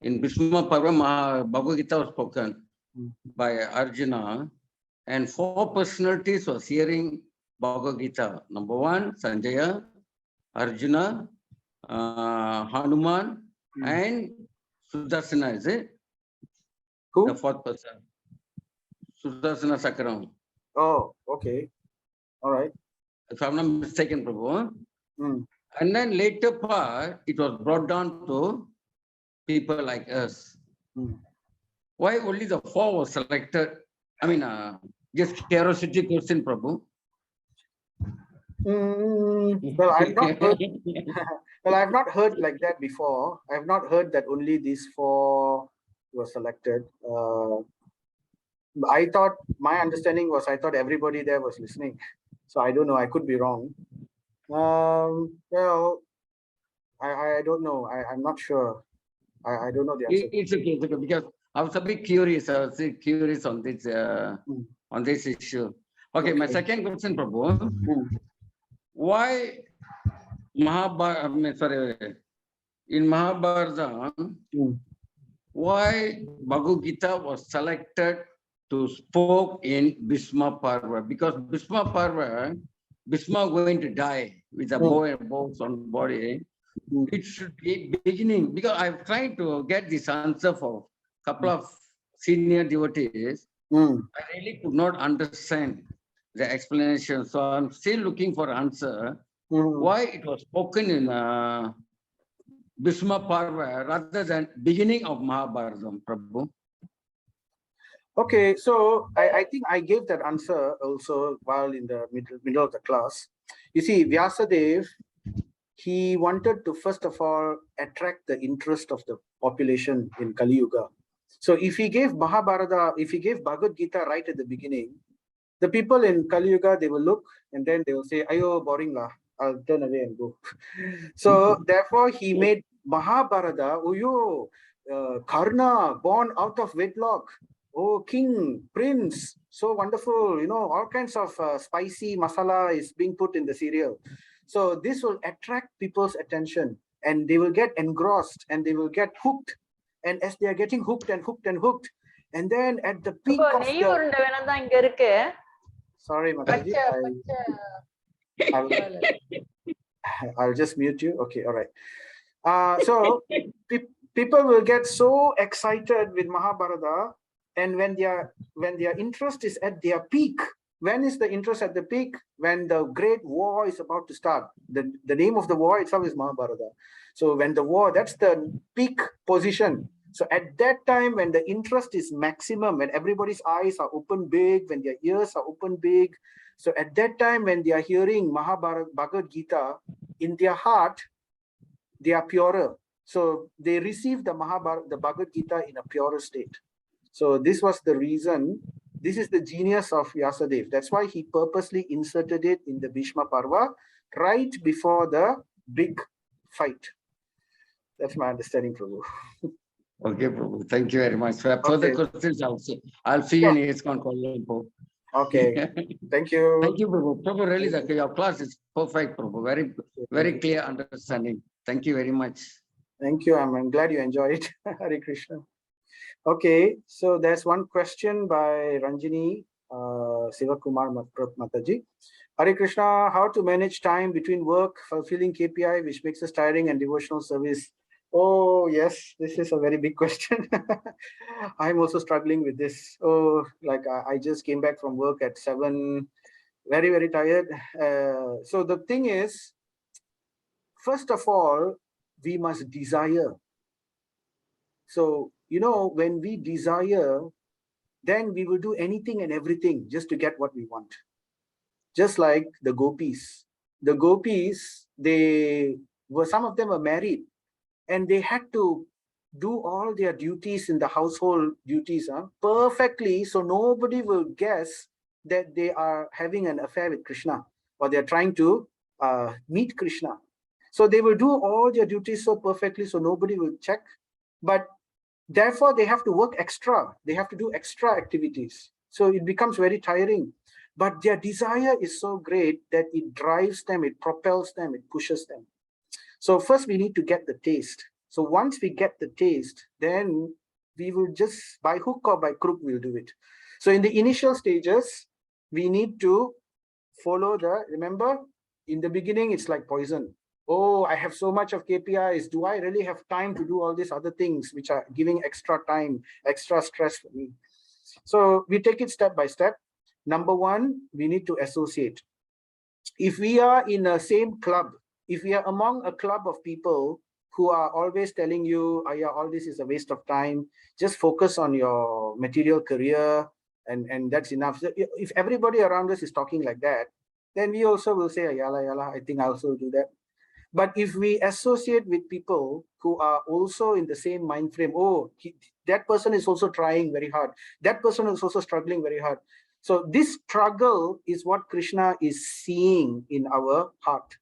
In Bhishma Parva, Bhagavad Gita was spoken by Arjuna, and 4 personalities was hearing Bhagavad Gita. Number 1, Sanjaya, Arjuna, Hanuman, and Sudarsana, is it? Who? The 4th person. Sudarsana Sakram. Oh, okay. All right. If I'm not mistaken, Prabhu. And then later part, it was brought down to people like us. Why only the 4 was selected? I mean, just curiosity question, Prabhu. Well, I've not heard. Well, I've not heard like that before. I've not heard that only these 4 were selected. I thought, my understanding was, I thought everybody there was listening. So I don't know. I could be wrong. Well, I don't know. I'm not sure. I don't know the answer. It's okay, because I was a bit curious. I was curious on this issue. Okay, my second question, Prabhu. Why in Mahabharata, why Bhagavad Gita was selected to spoke in Bhishma Parva? Because Bhishma Parva, Bhishma going to die with a bow and bows on body. It should be beginning, because I'm trying to get this answer for a couple of senior devotees. I really could not understand the explanation. So I'm still looking for answer. Why it was spoken in Bhishma Parva rather than beginning of Mahabharata, Prabhu? Okay, so I think I gave that answer also while in the middle of the class. You see, Vyasadeva, he wanted to first of all attract the interest of the population in Kali Yuga. So if he gave Mahabharata, if he gave Bhagavad Gita right at the beginning, the people in Kali Yuga, they will look and then they will say, "Ayo, boring lah, I'll turn away and go." So therefore, he made Mahabharata, Karna, born out of wedlock. Oh, king, prince, so wonderful. All kinds of spicy masala is being put in the cereal. So this will attract people's attention and they will get engrossed and they will get hooked. And as they are getting hooked and hooked and hooked, and then at the peak of நெய் the... உருண்டை வேணாம் இங்க இருக்கு. Sorry, Mataji. I'll just mute you. Okay, all right. So people will get so excited with Mahabharata, and when their interest is at their peak. When is the interest at the peak? When the great war is about to start. The name of the war itself is Mahabharata. So when the war, that's the peak position. So at that time, when the interest is maximum, when everybody's eyes are open big, when their ears are open big, so at that time, when they are hearing Mahabharata, Bhagavad Gita, in their heart, they are purer. So they receive the Mahabharata, the Bhagavad Gita in a purer state. So this was the reason. This is the genius of Vyasadeva. That's why he purposely inserted it in the Bhishma Parva right before the big fight. That's my understanding, Prabhu. Okay, Prabhu. Thank you very much. For further questions, I'll see you in ISKCON Kuala Lumpur. Okay. Thank you. Thank you, Prabhu. Prabhu, really, your class is perfect, Prabhu. Very, very clear understanding. Thank you very much. Thank you. I'm glad you enjoyed it. Hare Krishna. Okay, so there's one question by Ranjini Sivakumar Mataji. Hare Krishna, how to manage time between work, fulfilling KPI, which makes us tiring, and devotional service? Oh, yes, this is a very big question. I'm also struggling with this. Oh, like I just came back from work at 7, very, very tired. So the thing is, first of all, we must desire. So, when we desire, then we will do anything and everything just to get what we want. Just like the gopis. The gopis, some of them were married and they had to do all their duties in the household duties perfectly, so nobody will guess that they are having an affair with Krishna or they're trying to meet Krishna. So they will do all their duties so perfectly, so nobody will check. But therefore, they have to work extra. They have to do extra activities. So it becomes very tiring. But their desire is so great that it drives them, it propels them, it pushes them. So first we need to get the taste. So once we get the taste, then we will just, by hook or by crook, we'll do it. So in the initial stages, we need to follow remember, in the beginning, it's like poison. Oh, I have so much of KPIs. Do I really have time to do all these other things which are giving extra time, extra stress for me? So we take it step by step. Number one, we need to associate. If we are in a same club, if we are among a club of people who are always telling you, oh, yeah, all this is a waste of time, just focus on your material career and that's enough. So if everybody around us is talking like that, then we also will say, yala, I think I also do that. But if we associate with people who are also in the same mind frame, oh, that person is also trying very hard. That person is also struggling very hard. So this struggle is what Krishna is seeing in our heart.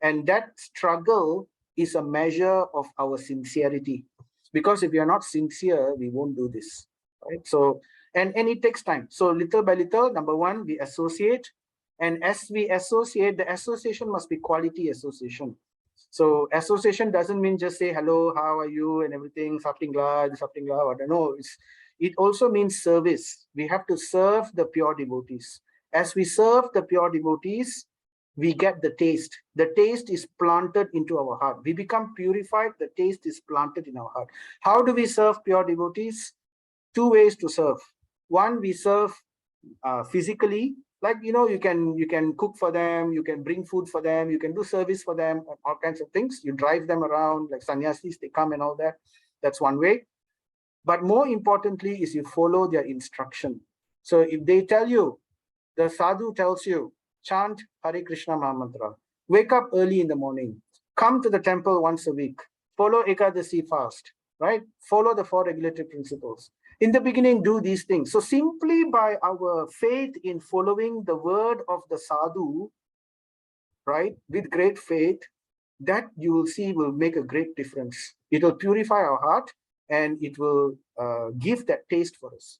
And that struggle is a measure of our sincerity. Because if we are not sincere, we won't do this. Right? So, and it takes time. So little by little, number one, we associate. And as we associate, the association must be quality association. So association doesn't mean just say, hello, how are you and everything, something like, no, it also means service. We have to serve the pure devotees. As we serve the pure devotees, we get the taste. The taste is planted into our heart. We become purified, the taste is planted in our heart. How do we serve pure devotees? 2 ways to serve. One, we serve physically. Like, you can cook for them, you can bring food for them, you can do service for them, all kinds of things. You drive them around, like sannyasis, they come and all that. That's one way. But more importantly is you follow their instruction. So if they tell you, the sadhu tells you, chant Hare Krishna Mahamantra, wake up early in the morning, come to the temple once a week, follow Ekadasi fast, right? Follow the 4 regulative principles. In the beginning, do these things. So simply by our faith in following the word of the sadhu, right, with great faith, that you will see will make a great difference. It will purify our heart and it will give that taste for us.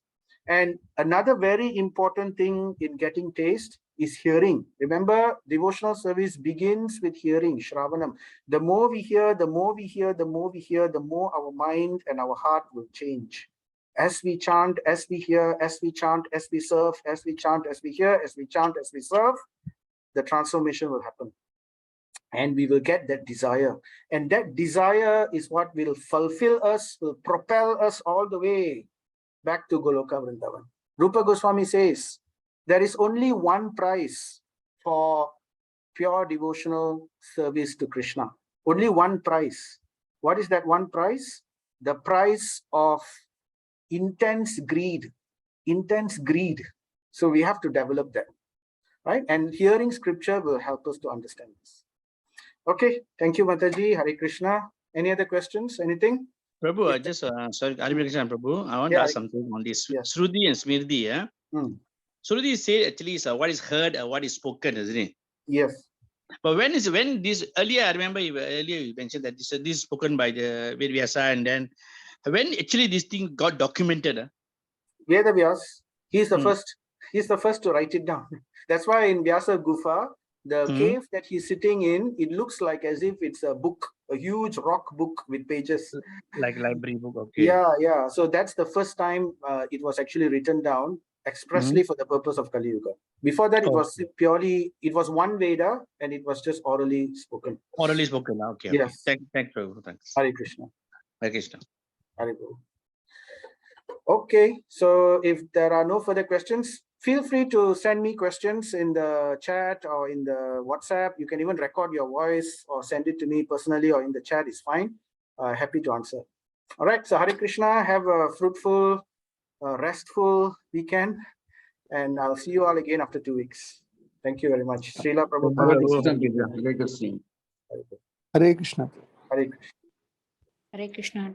And another very important thing in getting taste is hearing. Remember, devotional service begins with hearing, Shravanam. The more we hear, the more we hear, the more we hear, the more our mind and our heart will change. As we chant, as we hear, as we chant, as we serve, as we chant, as we hear, as we chant, as we serve, the transformation will happen. And we will get that desire. And that desire is what will fulfill us, will propel us all the way back to Goloka Vrindavan. Rupa Goswami says, there is only one price for pure devotional service to Krishna. Only one price. What is that one price? The price of intense greed. Intense greed. So we have to develop that, right? And hearing scripture will help us to understand this. Okay, thank you, Mataji. Hare Krishna. Any other questions? Anything? Prabhu, I just sorry, Hare Krishna, Prabhu. I want to ask something on this. Yes. Shruti and Smriti, yeah. Shruti said actually is what is heard and what is spoken, isn't it? Yes. But when this earlier, I remember earlier you mentioned that this is spoken by the Vedyasa, and then when actually this thing got documented. Vedavyas, he's the first. He's the first to write it down. That's why in Vyasa Gufa, the cave that he's sitting in, it looks like as if it's a book, a huge rock book with pages. Like library book, okay. Yeah. So that's the first time it was actually written down expressly for the purpose of Kali Yuga. Before that, it was purely, it was one Veda and it was just orally spoken. Orally spoken, okay. Yes. Thanks, Prabhu. Thanks. Hare Krishna. Hare Krishna. Hare Krishna. Okay, so if there are no further questions, feel free to send me questions in the chat or in the WhatsApp. You can even record your voice or send it to me personally or in the chat is fine. Happy to answer. All right, so Hare Krishna, have a fruitful, restful weekend, and I'll see you all again after 2 weeks. Thank you very much. Srila Prabhupada. Hare Krishna. Hare Krishna. Hare Krishna. Hare Krishna.